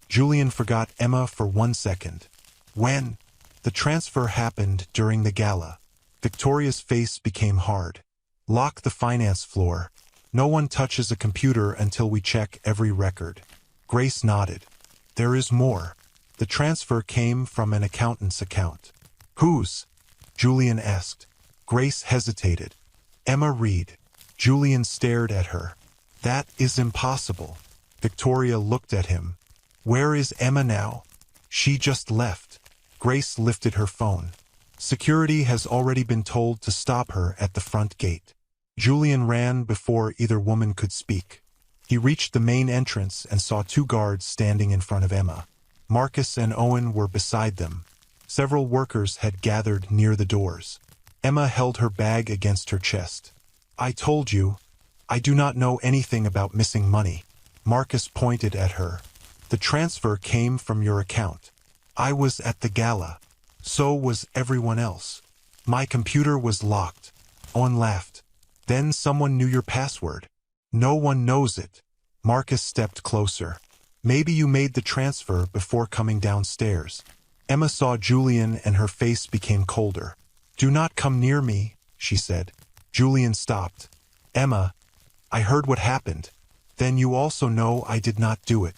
Speaker 1: Julian forgot Emma for 1 second. When? The transfer happened during the gala. Victoria's face became hard. Lock the finance floor. No one touches a computer until we check every record. Grace nodded. There is more. The transfer came from an accountant's account. Whose? Julian asked. Grace hesitated. Emma Reed. Julian stared at her. That is impossible. Victoria looked at him. Where is Emma now? She just left. Grace lifted her phone. Security has already been told to stop her at the front gate. Julian ran before either woman could speak. He reached the main entrance and saw two guards standing in front of Emma. Marcus and Owen were beside them. Several workers had gathered near the doors. Emma held her bag against her chest. "I told you, I do not know anything about missing money." Marcus pointed at her. "The transfer came from your account. I was at the gala. So was everyone else. My computer was locked." Owen laughed. "Then someone knew your password." "No one knows it." Marcus stepped closer. "Maybe you made the transfer before coming downstairs." Emma saw Julian and her face became colder. "Do not come near me," she said. Julian stopped. "Emma, I heard what happened. Then you also know I did not do it."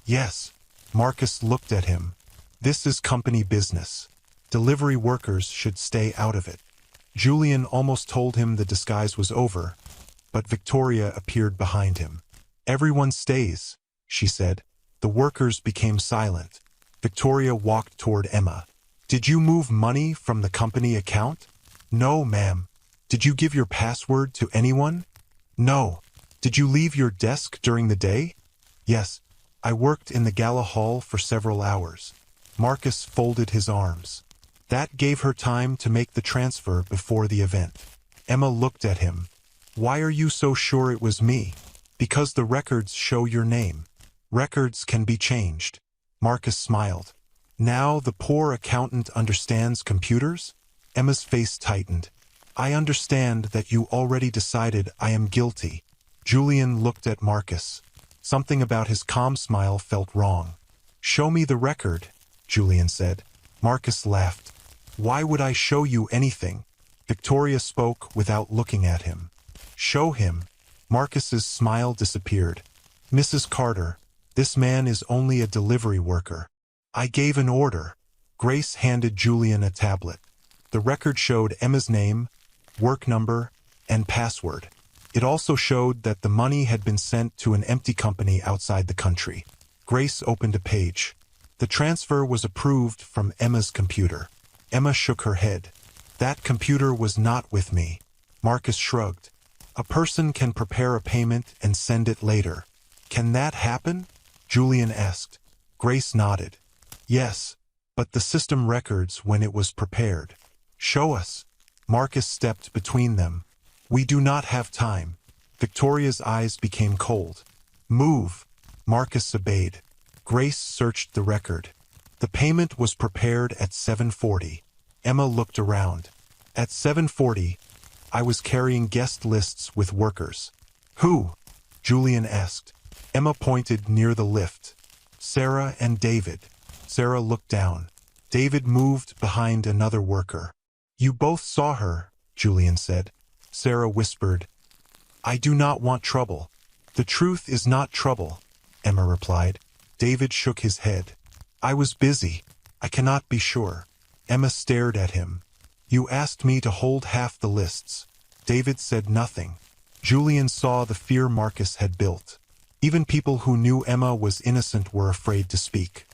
Speaker 1: "Yes." Marcus looked at him. "This is company business. Delivery workers should stay out of it." Julian almost told him the disguise was over, but Victoria appeared behind him. "Everyone stays," she said. The workers became silent. Victoria walked toward Emma. "Did you move money from the company account?" "No, ma'am." "Did you give your password to anyone?" "No." "Did you leave your desk during the day?" "Yes. I worked in the gala hall for several hours." Marcus folded his arms. "That gave her time to make the transfer before the event." Emma looked at him. "Why are you so sure it was me?" "Because the records show your name. Records can be changed." Marcus smiled. "Now the poor accountant understands computers?" Emma's face tightened. "I understand that you already decided I am guilty." Julian looked at Marcus. Something about his calm smile felt wrong. "Show me the record," Julian said. Marcus laughed. "Why would I show you anything?" Victoria spoke without looking at him. "Show him." Marcus's smile disappeared. "Mrs. Carter, this man is only a delivery worker. I gave an order." Grace handed Julian a tablet. The record showed Emma's name, work number, and password. It also showed that the money had been sent to an empty company outside the country. Grace opened a page. The transfer was approved from Emma's computer. Emma shook her head. "That computer was not with me." Marcus shrugged. "A person can prepare a payment and send it later." "Can that happen?" Julian asked. Grace nodded. "Yes, but the system records when it was prepared." "Show us." Marcus stepped between them. "We do not have time." Victoria's eyes became cold. "Move." Marcus obeyed. Grace searched the record. The payment was prepared at 7:40. Emma looked around. At 7:40, I was carrying guest lists with workers. "Who?" Julian asked. Emma pointed near the lift. "Sarah and David." Sarah looked down. David moved behind another worker. "You both saw her," Julian said. Sarah whispered, "I do not want trouble." "The truth is not trouble," Emma replied. David shook his head. "I was busy. I cannot be sure." Emma stared at him. "You asked me to hold half the lists." David said nothing. Julian saw the fear Marcus had built. Even people who knew Emma was innocent were afraid to speak.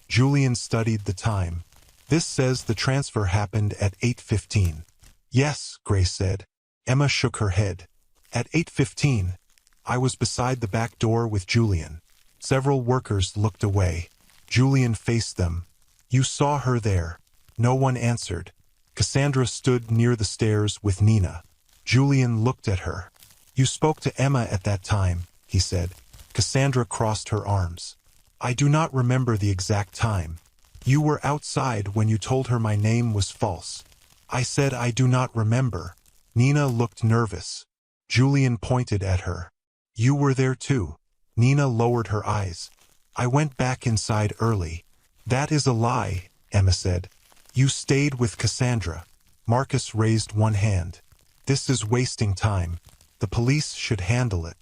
Speaker 1: Julian studied the time. "This says the transfer happened at 8:15. "Yes," Grace said. Emma shook her head. "At 8:15, I was beside the back door with Julian." Several workers looked away. Julian faced them. "You saw her there." No one answered. Cassandra stood near the stairs with Nina. Julian looked at her. "You spoke to Emma at that time," he said. Cassandra crossed her arms. "I do not remember the exact time. You were outside when you told her my name was false." I said I do not remember. Nina looked nervous. Julian pointed at her. "You were there too." Nina lowered her eyes. "I went back inside early." "That is a lie," Emma said. "You stayed with Cassandra." Marcus raised one hand. "This is wasting time. The police should handle it."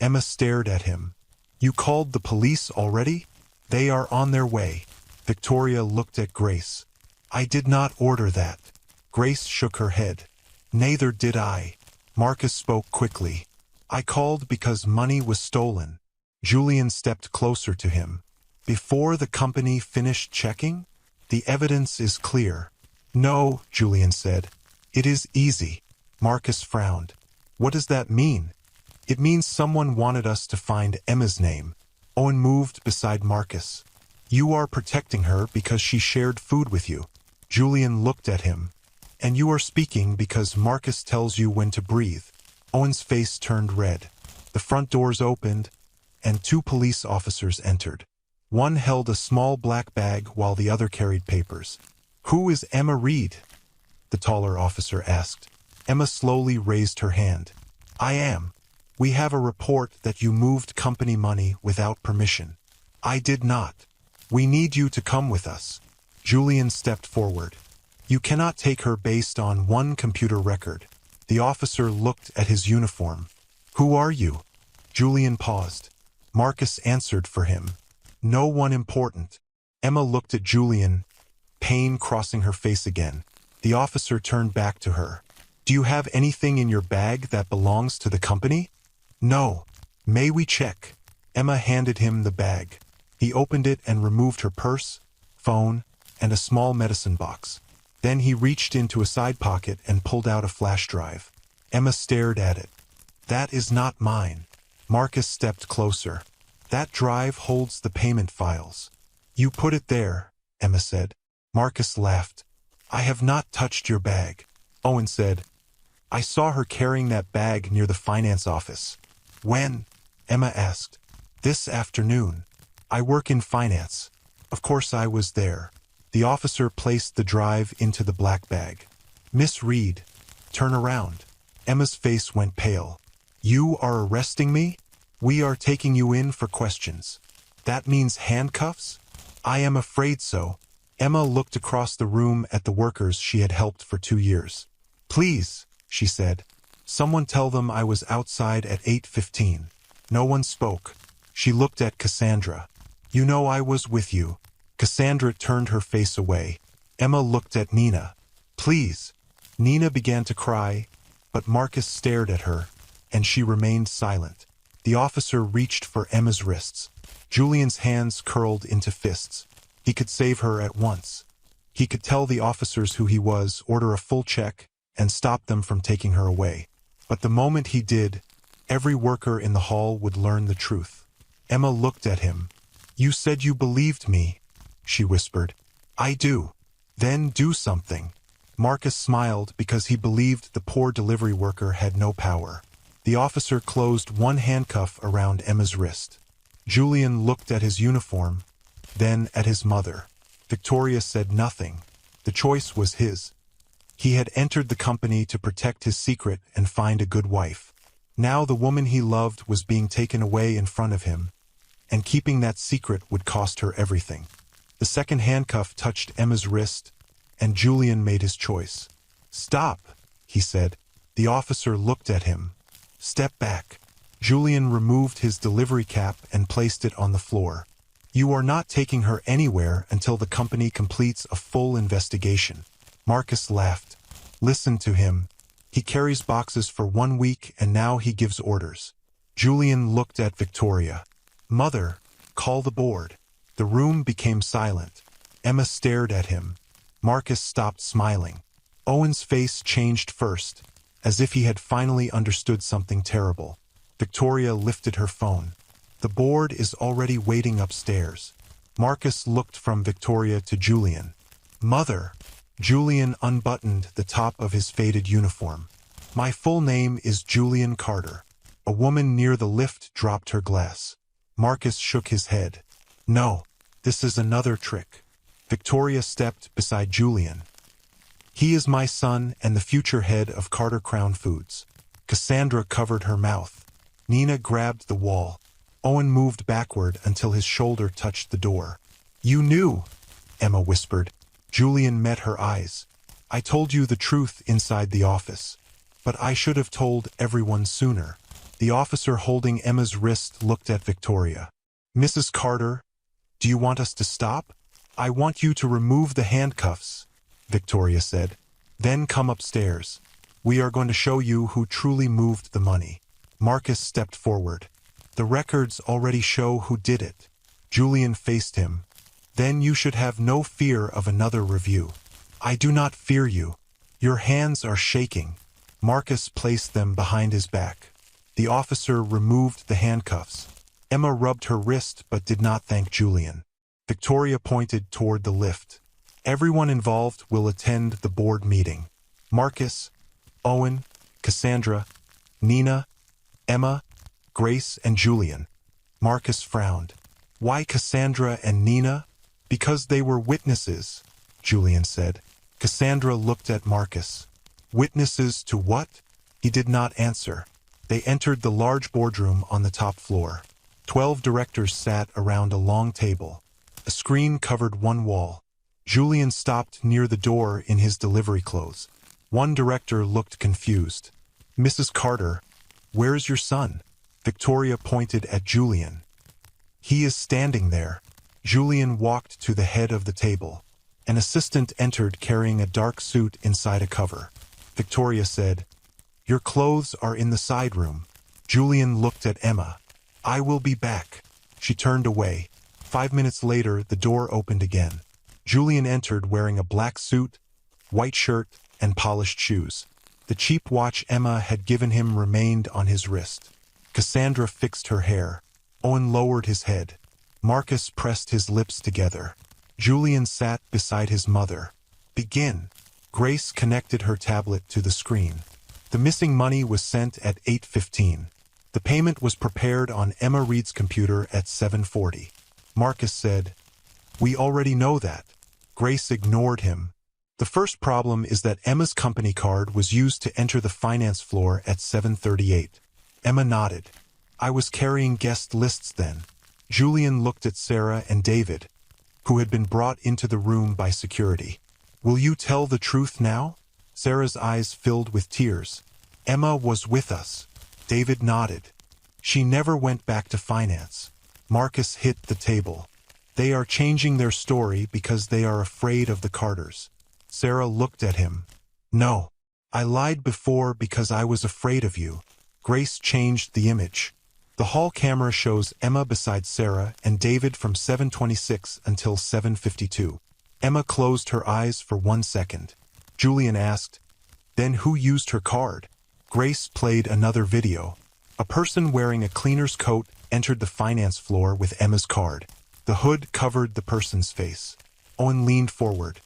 Speaker 1: Emma stared at him. "You called the police already?" "They are on their way." Victoria looked at Grace. "I did not order that." Grace shook her head. "Neither did I." Marcus spoke quickly. "I called because money was stolen." Julian stepped closer to him. "Before the company finished checking?" The evidence is clear. No, Julian said. It is easy. Marcus frowned. What does that mean? It means someone wanted us to find Emma's name. Owen moved beside Marcus. You are protecting her because she shared food with you. Julian looked at him. And you are speaking because Marcus tells you when to breathe. Owen's face turned red. The front doors opened, and 2 police officers entered. One held a small black bag while the other carried papers. Who is Emma Reed? The taller officer asked. Emma slowly raised her hand. I am. We have a report that you moved company money without permission. I did not. We need you to come with us. Julian stepped forward. You cannot take her based on one computer record. The officer looked at his uniform. Who are you? Julian paused. Marcus answered for him. No one important. Emma looked at Julian, pain crossing her face again. The officer turned back to her. Do you have anything in your bag that belongs to the company? No. May we check? Emma handed him the bag. He opened it and removed her purse, phone, and a small medicine box. Then he reached into a side pocket and pulled out a flash drive. Emma stared at it. That is not mine. Marcus stepped closer. That drive holds the payment files. You put it there, Emma said. Marcus laughed. I have not touched your bag. Owen said. I saw her carrying that bag near the finance office. When? Emma asked. This afternoon. I work in finance. Of course I was there. The officer placed the drive into the black bag. Miss Reed, turn around. Emma's face went pale. You are arresting me? We are taking you in for questions. That means handcuffs? I am afraid so. Emma looked across the room at the workers she had helped for 2 years. Please, she said. Someone tell them I was outside at 8:15. No one spoke. She looked at Cassandra. You know I was with you. Cassandra turned her face away. Emma looked at Nina. Please. Nina began to cry, but Marcus stared at her, and she remained silent. The officer reached for Emma's wrists. Julian's hands curled into fists. He could save her at once. He could tell the officers who he was, order a full check, and stop them from taking her away. But the moment he did, every worker in the hall would learn the truth. Emma looked at him. You said you believed me, she whispered. I do. Then do something. Marcus smiled because he believed the poor delivery worker had no power. The officer closed one handcuff around Emma's wrist. Julian looked at his uniform, then at his mother. Victoria said nothing. The choice was his. He had entered the company to protect his secret and find a good wife. Now the woman he loved was being taken away in front of him, and keeping that secret would cost her everything. The second handcuff touched Emma's wrist, and Julian made his choice. Stop, he said. The officer looked at him. Step back. Julian removed his delivery cap and placed it on the floor. You are not taking her anywhere until the company completes a full investigation. Marcus laughed. Listen to him. He carries boxes for 1 week and now he gives orders. Julian looked at Victoria. Mother, call the board. The room became silent. Emma stared at him. Marcus stopped smiling. Owen's face changed first, as if he had finally understood something terrible. Victoria lifted her phone. The board is already waiting upstairs. Marcus looked from Victoria to Julian. Mother. Julian unbuttoned the top of his faded uniform. My full name is Julian Carter. A woman near the lift dropped her glass. Marcus shook his head. No, this is another trick. Victoria stepped beside Julian. He is my son and the future head of Carter Crown Foods. Cassandra covered her mouth. Nina grabbed the wall. Owen moved backward until his shoulder touched the door. You knew, Emma whispered. Julian met her eyes. I told you the truth inside the office. But I should have told everyone sooner. The officer holding Emma's wrist looked at Victoria. Mrs. Carter, do you want us to stop? I want you to remove the handcuffs, Victoria said. Then come upstairs. We are going to show you who truly moved the money. Marcus stepped forward. The records already show who did it. Julian faced him. Then you should have no fear of another review. I do not fear you. Your hands are shaking. Marcus placed them behind his back. The officer removed the handcuffs. Emma rubbed her wrist but did not thank Julian. Victoria pointed toward the lift. Everyone involved will attend the board meeting. Marcus, Owen, Cassandra, Nina, Emma, Grace, and Julian. Marcus frowned. Why Cassandra and Nina? Because they were witnesses, Julian said. Cassandra looked at Marcus. Witnesses to what? He did not answer. They entered the large boardroom on the top floor. 12 directors sat around a long table. A screen covered one wall. Julian stopped near the door in his delivery clothes. One director looked confused. Mrs. Carter, where's your son? Victoria pointed at Julian. He is standing there. Julian walked to the head of the table. An assistant entered carrying a dark suit inside a cover. Victoria said, Your clothes are in the side room. Julian looked at Emma. I will be back. She turned away. 5 minutes later, the door opened again. Julian entered wearing a black suit, white shirt, and polished shoes. The cheap watch Emma had given him remained on his wrist. Cassandra fixed her hair. Owen lowered his head. Marcus pressed his lips together. Julian sat beside his mother. Begin. Grace connected her tablet to the screen. The missing money was sent at 8:15. The payment was prepared on Emma Reed's computer at 7:40. Marcus said, We already know that. Grace ignored him. The first problem is that Emma's company card was used to enter the finance floor at 7:38. Emma nodded. I was carrying guest lists then. Julian looked at Sarah and David, who had been brought into the room by security. Will you tell the truth now? Sarah's eyes filled with tears. Emma was with us. David nodded. She never went back to finance. Marcus hit the table. They are changing their story because they are afraid of the Carters. Sarah looked at him. No. I lied before because I was afraid of you. Grace changed the image. The hall camera shows Emma beside Sarah and David from 7:26 until 7:52. Emma closed her eyes for 1 second. Julian asked, Then who used her card? Grace played another video. A person wearing a cleaner's coat entered the finance floor with Emma's card. The hood covered the person's face. Owen leaned forward.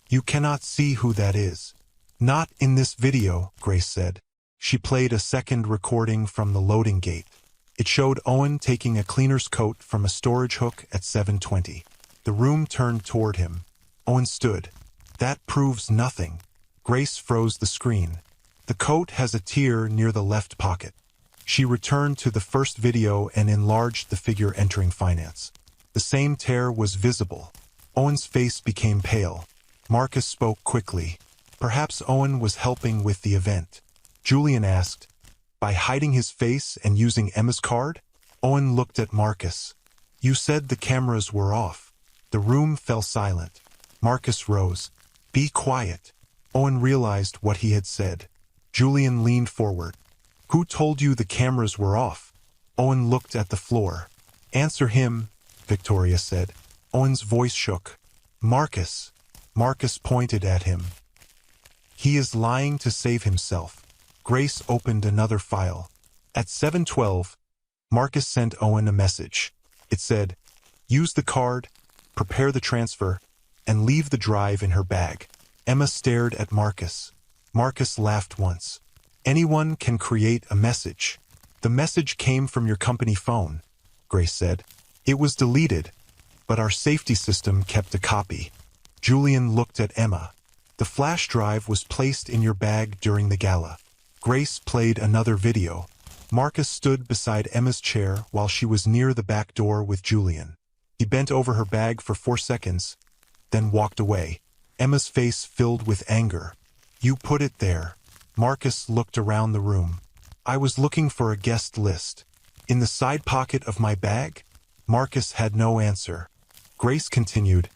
Speaker 1: You cannot see who that is. Not in this video, Grace said. She played a second recording from the loading gate. It showed Owen taking a cleaner's coat from a storage hook at 7:20. The room turned toward him. Owen stood. That proves nothing. Grace froze the screen. The coat has a tear near the left pocket. She returned to the first video and enlarged the figure entering finance. The same tear was visible. Owen's face became pale. Marcus spoke quickly. Perhaps Owen was helping with the event. Julian asked, By hiding his face and using Emma's card? Owen looked at Marcus. You said the cameras were off. The room fell silent. Marcus rose. Be quiet. Owen realized what he had said. Julian leaned forward. Who told you the cameras were off? Owen looked at the floor. Answer him, Victoria said. Owen's voice shook. Marcus. Marcus pointed at him. He is lying to save himself. Grace opened another file. At 7:12, Marcus sent Owen a message. It said, Use the card, prepare the transfer, and leave the drive in her bag. Emma stared at Marcus. Marcus laughed once. Anyone can create a message. The message came from your company phone, Grace said. It was deleted, but our safety system kept a copy. Julian looked at Emma. The flash drive was placed in your bag during the gala. Grace played another video. Marcus stood beside Emma's chair while she was near the back door with Julian. He bent over her bag for 4 seconds, then walked away. Emma's face filled with anger. You put it there. Marcus looked around the room. I was looking for a guest list. In the side pocket of my bag? Marcus had no answer. Grace continued.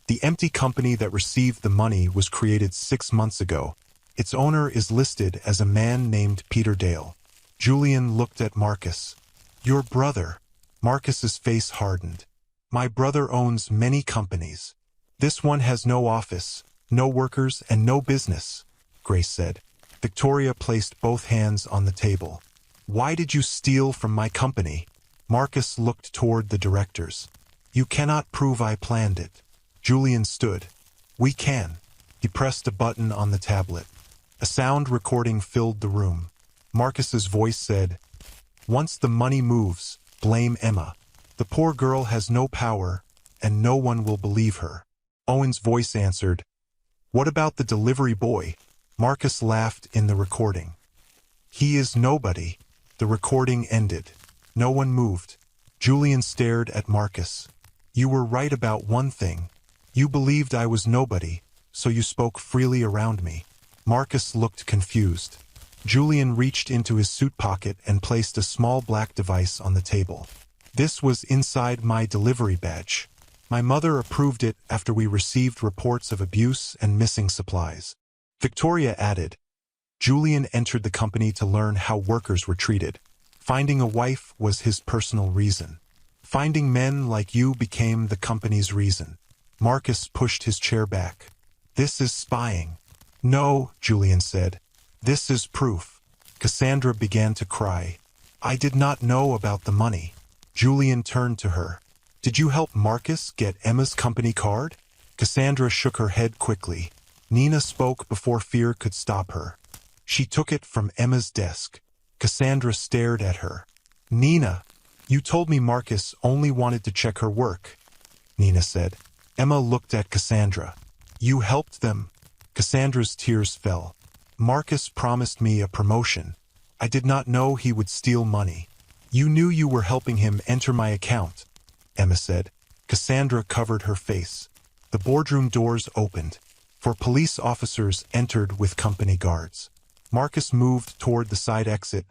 Speaker 1: The empty company that received the money was created 6 months ago. Its owner is listed as a man named Peter Dale. Julian looked at Marcus. Your brother. Marcus's face hardened. My brother owns many companies. This one has no office, no workers, and no business, Grace said. Victoria placed both hands on the table. Why did you steal from my company? Marcus looked toward the directors. You cannot prove I planned it. Julian stood. We can. He pressed a button on the tablet. A sound recording filled the room. Marcus's voice said, Once the money moves, blame Emma. The poor girl has no power, and no one will believe her. Owen's voice answered, What about the delivery boy? Marcus laughed in the recording. He is nobody. The recording ended. No one moved. Julian stared at Marcus. You were right about one thing. You believed I was nobody, so you spoke freely around me. Marcus looked confused. Julian reached into his suit pocket and placed a small black device on the table. This was inside my delivery badge. My mother approved it after we received reports of abuse and missing supplies. Victoria added, Julian entered the company to learn how workers were treated. Finding a wife was his personal reason. Finding men like you became the company's reason. Marcus pushed his chair back. This is spying. No, Julian said. This is proof. Cassandra began to cry. I did not know about the money. Julian turned to her. Did you help Marcus get Emma's company card? Cassandra shook her head quickly. Nina spoke before fear could stop her. She took it from Emma's desk. Cassandra stared at her. Nina, you told me Marcus only wanted to check her work, Nina said. Emma looked at Cassandra. You helped them. Cassandra's tears fell. Marcus promised me a promotion. I did not know he would steal money. You knew you were helping him enter my account, Emma said. Cassandra covered her face. The boardroom doors opened. Four police officers entered with company guards. Marcus moved toward the side exit,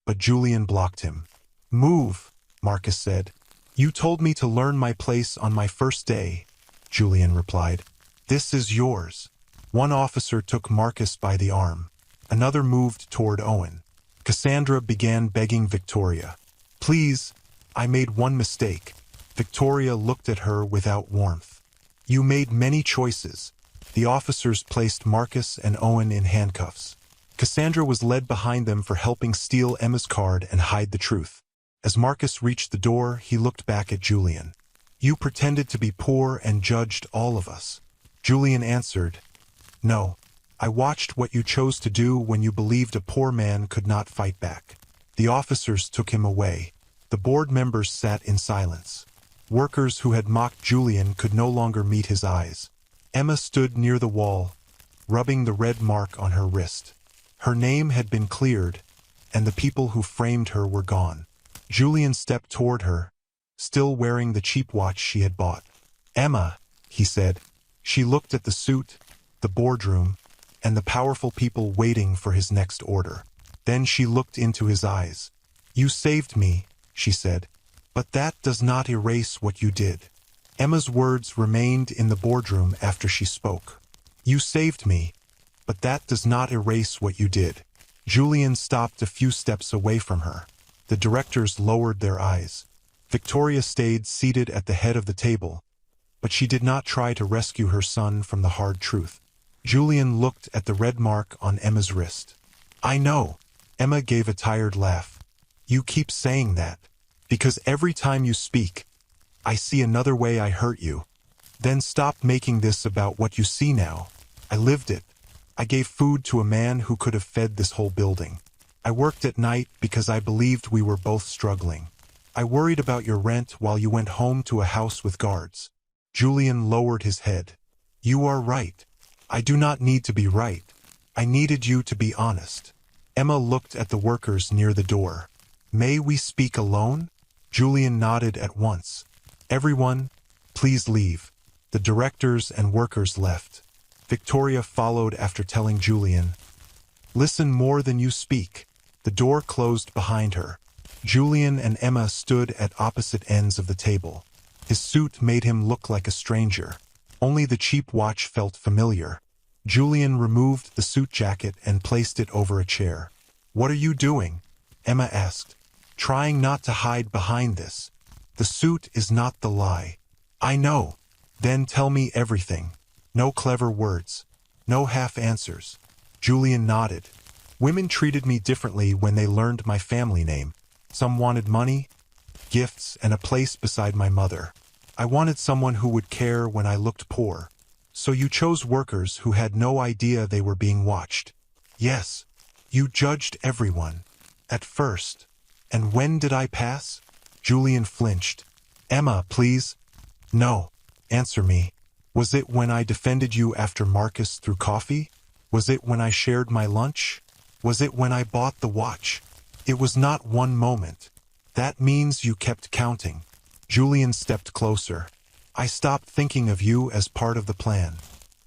Speaker 1: but Julian blocked him. Move, Marcus said. You told me to learn my place on my first day, Julian replied. This is yours. One officer took Marcus by the arm. Another moved toward Owen. Cassandra began begging Victoria. Please, I made one mistake. Victoria looked at her without warmth. You made many choices. The officers placed Marcus and Owen in handcuffs. Cassandra was led behind them for helping steal Emma's card and hide the truth. As Marcus reached the door, he looked back at Julian. You pretended to be poor and judged all of us. Julian answered, No, I watched what you chose to do when you believed a poor man could not fight back. The officers took him away. The board members sat in silence. Workers who had mocked Julian could no longer meet his eyes. Emma stood near the wall, rubbing the red mark on her wrist. Her name had been cleared, and the people who framed her were gone. Julian stepped toward her, still wearing the cheap watch she had bought. Emma, he said. She looked at the suit, the boardroom, and the powerful people waiting for his next order. Then she looked into his eyes. You saved me, she said, but that does not erase what you did. Emma's words remained in the boardroom after she spoke. You saved me, but that does not erase what you did. Julian stopped a few steps away from her. The directors lowered their eyes. Victoria stayed seated at the head of the table, but she did not try to rescue her son from the hard truth. Julian looked at the red mark on Emma's wrist. I know. Emma gave a tired laugh. You keep saying that, because every time you speak, I see another way I hurt you. Then stop making this about what you see now. I lived it. I gave food to a man who could have fed this whole building. I worked at night because I believed we were both struggling. I worried about your rent while you went home to a house with guards. Julian lowered his head. You are right. I do not need to be right. I needed you to be honest. Emma looked at the workers near the door. May we speak alone? Julian nodded at once. Everyone, please leave. The directors and workers left. Victoria followed after telling Julian, Listen more than you speak. The door closed behind her. Julian and Emma stood at opposite ends of the table. His suit made him look like a stranger. Only the cheap watch felt familiar. Julian removed the suit jacket and placed it over a chair. What are you doing? Emma asked. Trying not to hide behind this. The suit is not the lie. I know. Then tell me everything. No clever words. No half answers. Julian nodded. Women treated me differently when they learned my family name. Some wanted money, gifts, and a place beside my mother. I wanted someone who would care when I looked poor. So you chose workers who had no idea they were being watched. Yes, you judged everyone. At first. And when did I pass? Julian flinched. Emma, please. No. Answer me. Was it when I defended you after Marcus threw coffee? Was it when I shared my lunch? Was it when I bought the watch? It was not one moment. That means you kept counting. Julian stepped closer. I stopped thinking of you as part of the plan.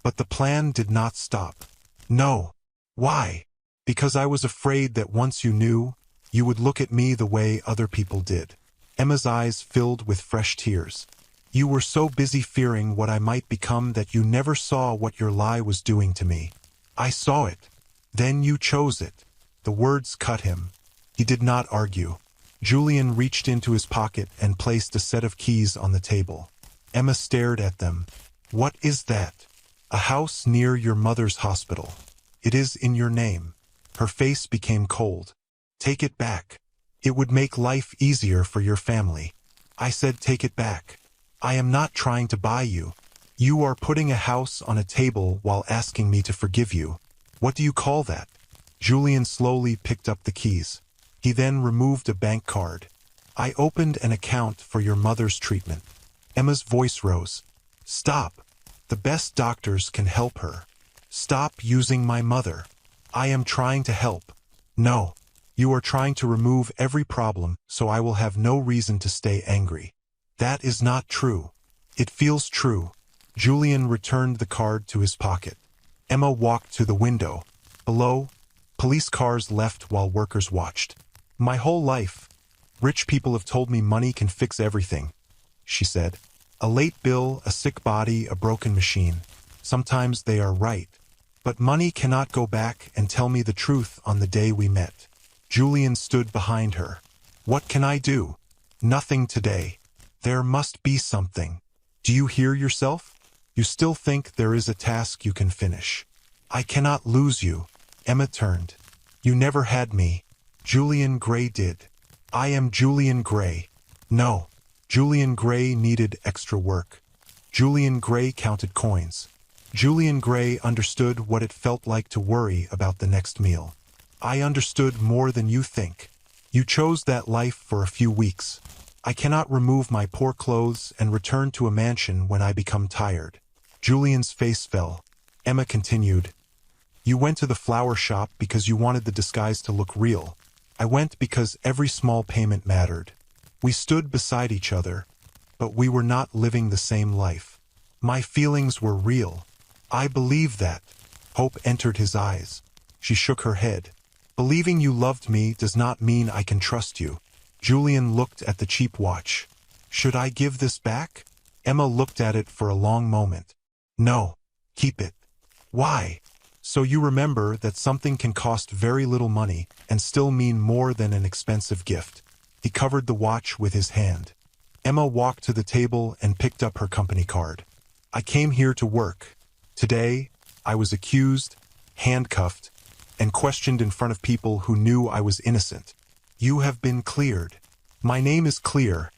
Speaker 1: But the plan did not stop. No. Why? Because I was afraid that once you knew, you would look at me the way other people did. Emma's eyes filled with fresh tears. You were so busy fearing what I might become that you never saw what your lie was doing to me. I saw it. Then you chose it. The words cut him. He did not argue. Julian reached into his pocket and placed a set of keys on the table. Emma stared at them. What is that? A house near your mother's hospital. It is in your name. Her face became cold. Take it back. It would make life easier for your family. I said take it back. I am not trying to buy you. You are putting a house on a table while asking me to forgive you. What do you call that? Julian slowly picked up the keys. He then removed a bank card. I opened an account for your mother's treatment. Emma's voice rose. Stop. The best doctors can help her. Stop using my mother. I am trying to help. No. You are trying to remove every problem, so I will have no reason to stay angry. That is not true. It feels true. Julian returned the card to his pocket. Emma walked to the window. Below, police cars left while workers watched. My whole life, rich people have told me money can fix everything, she said. A late bill, a sick body, a broken machine. Sometimes they are right. But money cannot go back and tell me the truth on the day we met. Julian stood behind her. What can I do? Nothing today. There must be something. Do you hear yourself? You still think there is a task you can finish. I cannot lose you. Emma turned. You never had me. Julian Gray did. I am Julian Gray. No. Julian Gray needed extra work. Julian Gray counted coins. Julian Gray understood what it felt like to worry about the next meal. I understood more than you think. You chose that life for a few weeks. I cannot remove my poor clothes and return to a mansion when I become tired. Julian's face fell. Emma continued. You went to the flower shop because you wanted the disguise to look real. I went because every small payment mattered. We stood beside each other, but we were not living the same life. My feelings were real. I believe that. Hope entered his eyes. She shook her head. Believing you loved me does not mean I can trust you. Julian looked at the cheap watch. Should I give this back? Emma looked at it for a long moment. No. Keep it. Why? So you remember that something can cost very little money and still mean more than an expensive gift. He covered the watch with his hand. Emma walked to the table and picked up her company card. I came here to work. Today, I was accused, handcuffed, and questioned in front of people who knew I was innocent. You have been cleared. My name is clear,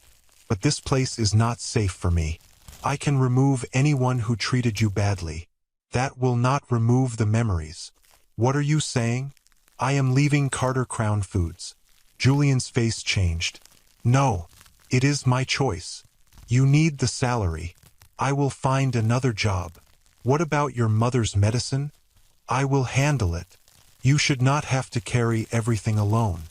Speaker 1: but this place is not safe for me. I can remove anyone who treated you badly. That will not remove the memories. What are you saying? I am leaving Carter Crown Foods. Julian's face changed. No, it is my choice. You need the salary. I will find another job. What about your mother's medicine? I will handle it. You should not have to carry everything alone.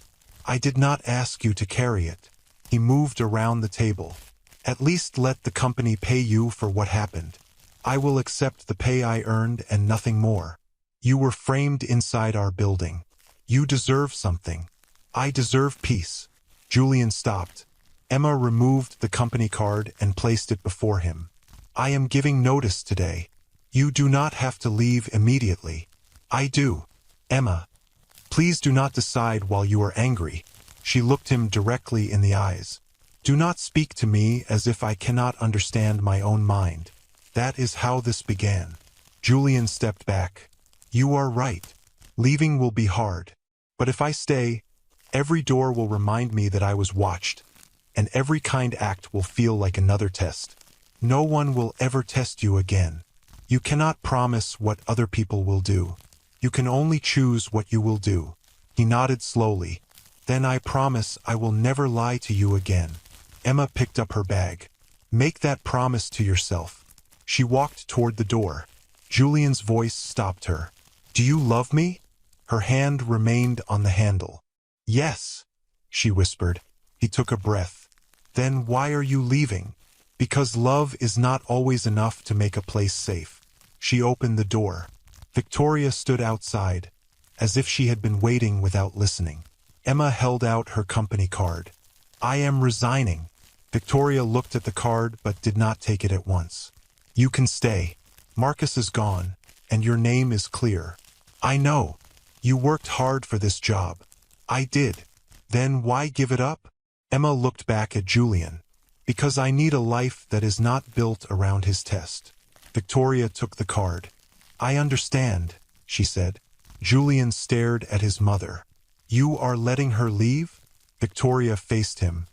Speaker 1: I did not ask you to carry it. He moved around the table. At least let the company pay you for what happened. I will accept the pay I earned and nothing more. You were framed inside our building. You deserve something. I deserve peace. Julian stopped. Emma removed the company card and placed it before him. I am giving notice today. You do not have to leave immediately. I do. Emma, please do not decide while you are angry. She looked him directly in the eyes. Do not speak to me as if I cannot understand my own mind. That is how this began. Julian stepped back. You are right. Leaving will be hard. But if I stay, every door will remind me that I was watched, and every kind act will feel like another test. No one will ever test you again. You cannot promise what other people will do. You can only choose what you will do. He nodded slowly. Then I promise I will never lie to you again. Emma picked up her bag. Make that promise to yourself. She walked toward the door. Julian's voice stopped her. Do you love me? Her hand remained on the handle. Yes, she whispered. He took a breath. Then why are you leaving? Because love is not always enough to make a place safe. She opened the door. Victoria stood outside, as if she had been waiting without listening. Emma held out her company card. I am resigning. Victoria looked at the card but did not take it at once. You can stay. Marcus is gone, and your name is clear. I know. You worked hard for this job. I did. Then why give it up? Emma looked back at Julian. Because I need a life that is not built around his test. Victoria took the card. I understand, she said. Julian stared at his mother. You are letting her leave? Victoria faced him.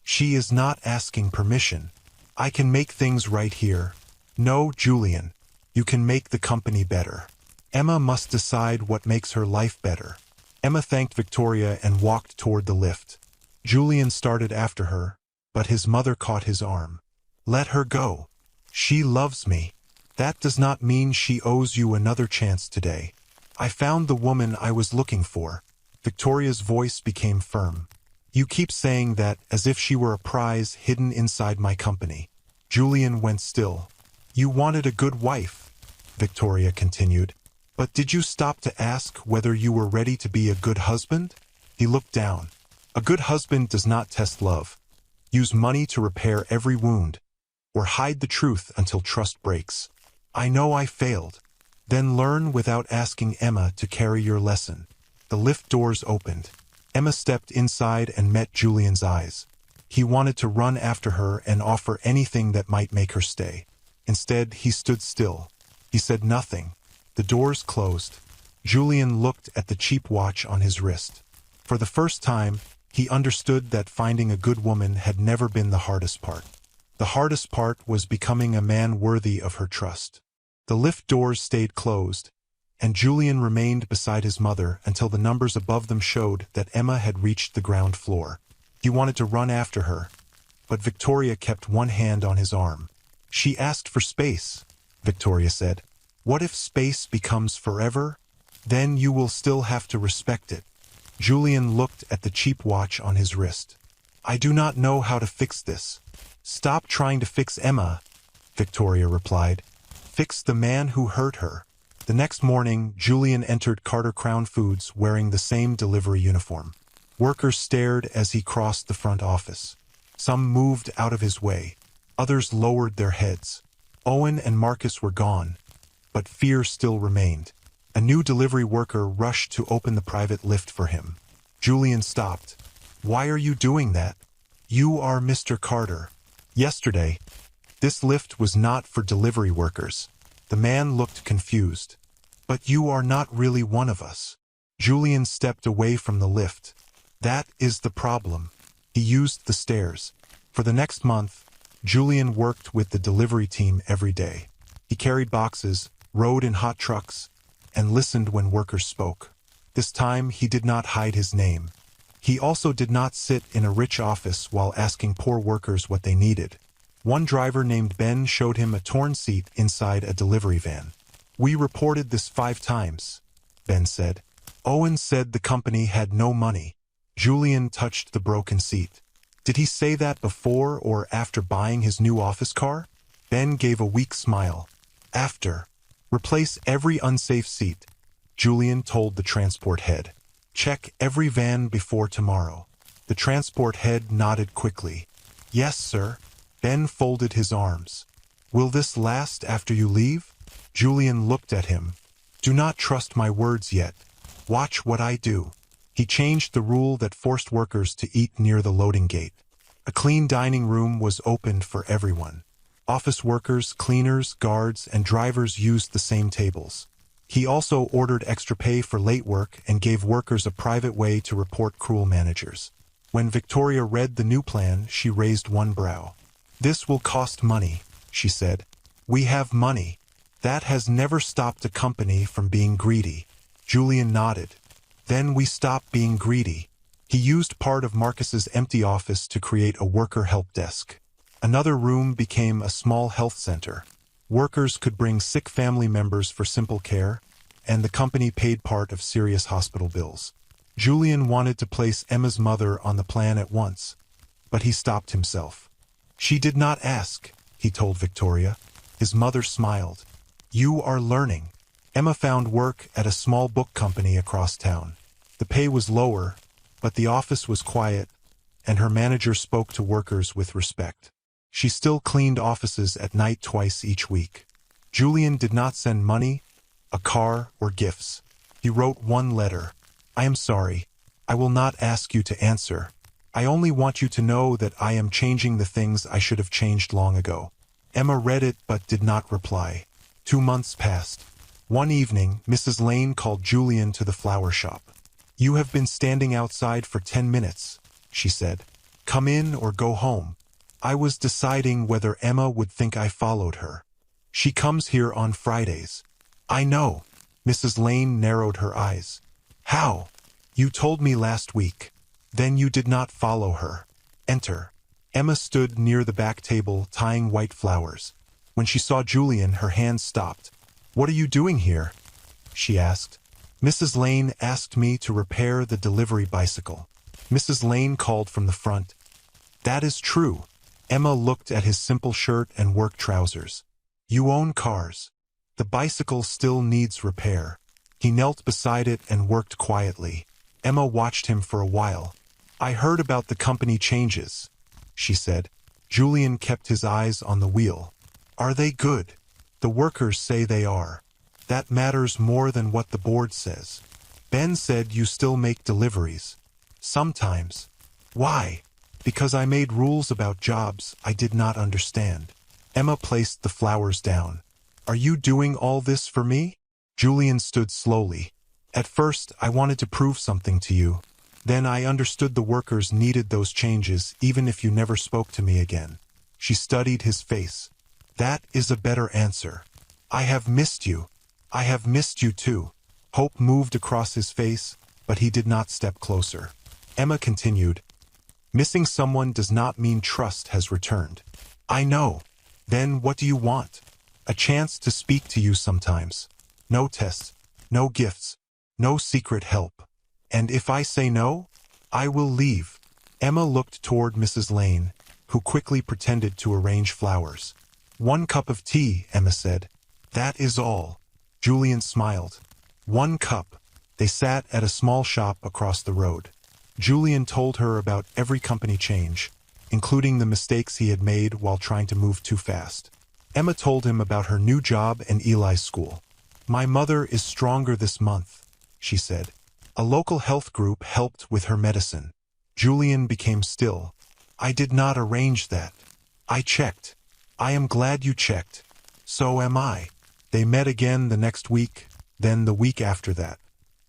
Speaker 1: She is not asking permission. I can make things right here. No, Julian. You can make the company better. Emma must decide what makes her life better. Emma thanked Victoria and walked toward the lift. Julian started after her, but his mother caught his arm. Let her go. She loves me. That does not mean she owes you another chance today. I found the woman I was looking for. Victoria's voice became firm. You keep saying that as if she were a prize hidden inside my company. Julian went still. You wanted a good wife, Victoria continued. But did you stop to ask whether you were ready to be a good husband? He looked down. A good husband does not test love, use money to repair every wound, or hide the truth until trust breaks. I know I failed. Then learn without asking Emma to carry your lesson. The lift doors opened. Emma stepped inside and met Julian's eyes. He wanted to run after her and offer anything that might make her stay. Instead, he stood still. He said nothing. The doors closed. Julian looked at the cheap watch on his wrist. For the first time, he understood that finding a good woman had never been the hardest part. The hardest part was becoming a man worthy of her trust. The lift doors stayed closed, and Julian remained beside his mother until the numbers above them showed that Emma had reached the ground floor. He wanted to run after her, but Victoria kept one hand on his arm. She asked for space, Victoria said. What if space becomes forever? Then you will still have to respect it. Julian looked at the cheap watch on his wrist. I do not know how to fix this. Stop trying to fix Emma, Victoria replied. Fix the man who hurt her. The next morning, Julian entered Carter Crown Foods wearing the same delivery uniform. Workers stared as he crossed the front office. Some moved out of his way. Others lowered their heads. Owen and Marcus were gone, but fear still remained. A new delivery worker rushed to open the private lift for him. Julian stopped. Why are you doing that? You are Mr. Carter. Yesterday, this lift was not for delivery workers. The man looked confused. But you are not really one of us. Julian stepped away from the lift. That is the problem. He used the stairs. For the next month, Julian worked with the delivery team every day. He carried boxes, rode in hot trucks, and listened when workers spoke. This time he did not hide his name. He also did not sit in a rich office while asking poor workers what they needed. One driver named Ben showed him a torn seat inside a delivery van. We reported this 5 times, Ben said. Owen said the company had no money. Julian touched the broken seat. Did he say that before or after buying his new office car? Ben gave a weak smile. After. Replace every unsafe seat, Julian told the transport head. Check every van before tomorrow. The transport head nodded quickly. Yes, sir. Ben folded his arms. Will this last after you leave? Julian looked at him. Do not trust my words yet. Watch what I do. He changed the rule that forced workers to eat near the loading gate. A clean dining room was opened for everyone. Office workers, cleaners, guards, and drivers used the same tables. He also ordered extra pay for late work and gave workers a private way to report cruel managers. When Victoria read the new plan, she raised one brow. "This will cost money," she said. "We have money. That has never stopped a company from being greedy." Julian nodded. "Then we stop being greedy." He used part of Marcus's empty office to create a worker help desk. Another room became a small health center. Workers could bring sick family members for simple care, and the company paid part of serious hospital bills. Julian wanted to place Emma's mother on the plan at once, but he stopped himself. "She did not ask," he told Victoria. His mother smiled. "You are learning." Emma found work at a small book company across town. The pay was lower, but the office was quiet, and her manager spoke to workers with respect. She still cleaned offices at night twice each week. Julian did not send money, a car, or gifts. He wrote one letter. "I am sorry. I will not ask you to answer. I only want you to know that I am changing the things I should have changed long ago." Emma read it but did not reply. 2 months passed. One evening, Mrs. Lane called Julian to the flower shop. "You have been standing outside for 10 minutes, she said. "Come in or go home." I was deciding whether Emma would think I followed her. "She comes here on Fridays." "I know." Mrs. Lane narrowed her eyes. "How? You told me last week. Then you did not follow her." "Enter." Emma stood near the back table, tying white flowers. When she saw Julian, her hand stopped. "What are you doing here?" she asked. "Mrs. Lane asked me to repair the delivery bicycle." Mrs. Lane called from the front. "That is true." Emma looked at his simple shirt and work trousers. "You own cars. The bicycle still needs repair." He knelt beside it and worked quietly. Emma watched him for a while. "I heard about the company changes," she said. Julian kept his eyes on the wheel. "Are they good?" "The workers say they are. That matters more than what the board says." "Ben said you still make deliveries." "Sometimes." "Why?" "Because I made rules about jobs I did not understand." Emma placed the flowers down. "Are you doing all this for me?" Julian stood slowly. "At first, I wanted to prove something to you. Then I understood the workers needed those changes even if you never spoke to me again." She studied his face. "That is a better answer. I have missed you. I have missed you too." Hope moved across his face, but he did not step closer. Emma continued, "Missing someone does not mean trust has returned." "I know. Then what do you want?" "A chance to speak to you sometimes. No tests, no gifts, no secret help. And if I say no, I will leave." Emma looked toward Mrs. Lane, who quickly pretended to arrange flowers. "1 cup of tea," Emma said. "That is all." Julian smiled. 1 cup. They sat at a small shop across the road. Julian told her about every company change, including the mistakes he had made while trying to move too fast. Emma told him about her new job and Eli's school. "My mother is stronger this month," she said. A local health group helped with her medicine. Julian became still. "I did not arrange that. I checked." "I am glad you checked. So am I." They met again the next week, then the week after that.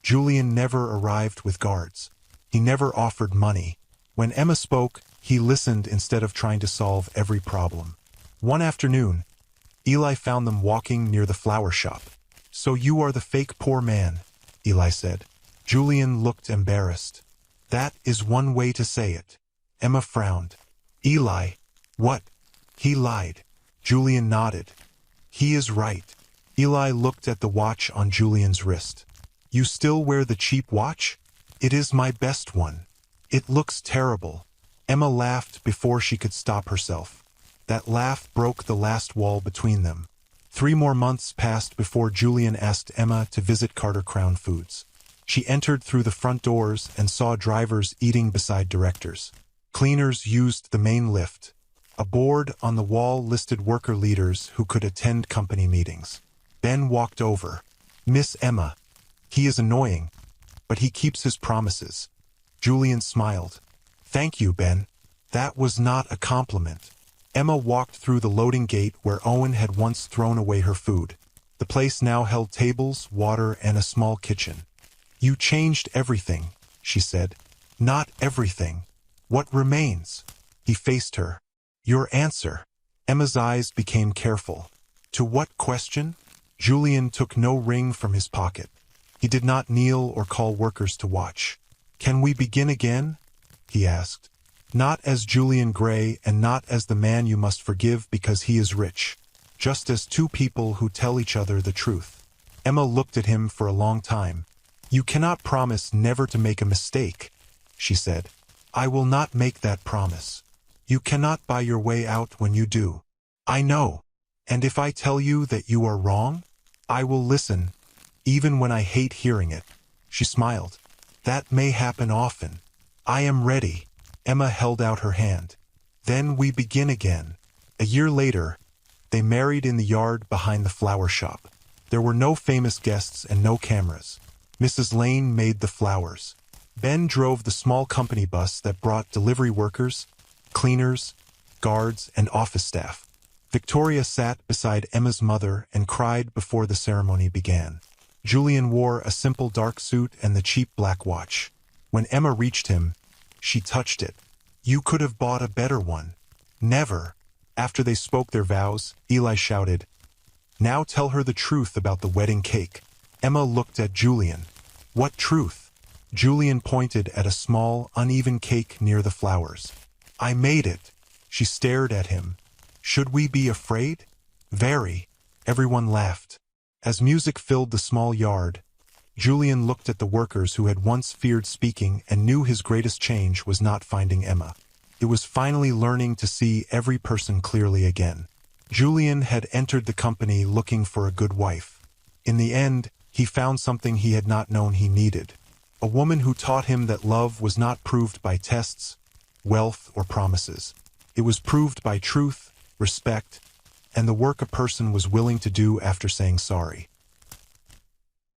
Speaker 1: Julian never arrived with guards. He never offered money. When Emma spoke, he listened instead of trying to solve every problem. One afternoon, Eli found them walking near the flower shop. "So you are the fake poor man," Eli said. Julian looked embarrassed. "That is one way to say it." Emma frowned. "Eli, what?" "He lied." Julian nodded. "He is right." Eli looked at the watch on Julian's wrist. "You still wear the cheap watch?" "It is my best one." "It looks terrible." Emma laughed before she could stop herself. That laugh broke the last wall between them. 3 more months passed before Julian asked Emma to visit Carter Crown Foods. She entered through the front doors and saw drivers eating beside directors. Cleaners used the main lift. A board on the wall listed worker leaders who could attend company meetings. Ben walked over. "Miss Emma. He is annoying, but he keeps his promises." Julian smiled. "Thank you, Ben." That was not a compliment. Emma walked through the loading gate where Owen had once thrown away her food. The place now held tables, water, and a small kitchen. You changed everything, she said. Not everything. What remains? He faced her. Your answer. Emma's eyes became careful. To what question? Julian took no ring from his pocket. He did not kneel or call workers to watch. Can we begin again? He asked. Not as Julian Gray and not as the man you must forgive because he is rich. Just as two people who tell each other the truth. Emma looked at him for a long time. You cannot promise never to make a mistake, she said. I will not make that promise. You cannot buy your way out when you do. I know. And if I tell you that you are wrong, I will listen, even when I hate hearing it. She smiled. That may happen often. I am ready. Emma held out her hand. Then we begin again. A year later, they married in the yard behind the flower shop. There were no famous guests and no cameras. Mrs. Lane made the flowers. Ben drove the small company bus that brought delivery workers, cleaners, guards, and office staff. Victoria sat beside Emma's mother and cried before the ceremony began. Julian wore a simple dark suit and the cheap black watch. When Emma reached him, she touched it. You could have bought a better one. Never. After they spoke their vows, Eli shouted, Now tell her the truth about the wedding cake. Emma looked at Julian. What truth? Julian pointed at a small, uneven cake near the flowers. I made it. She stared at him. Should we be afraid? Very. Everyone laughed. As music filled the small yard, Julian looked at the workers who had once feared speaking and knew his greatest change was not finding Emma. It was finally learning to see every person clearly again. Julian had entered the company looking for a good wife. In the end, he found something he had not known he needed. A woman who taught him that love was not proved by tests, wealth, or promises. It was proved by truth, respect, and the work a person was willing to do after saying sorry.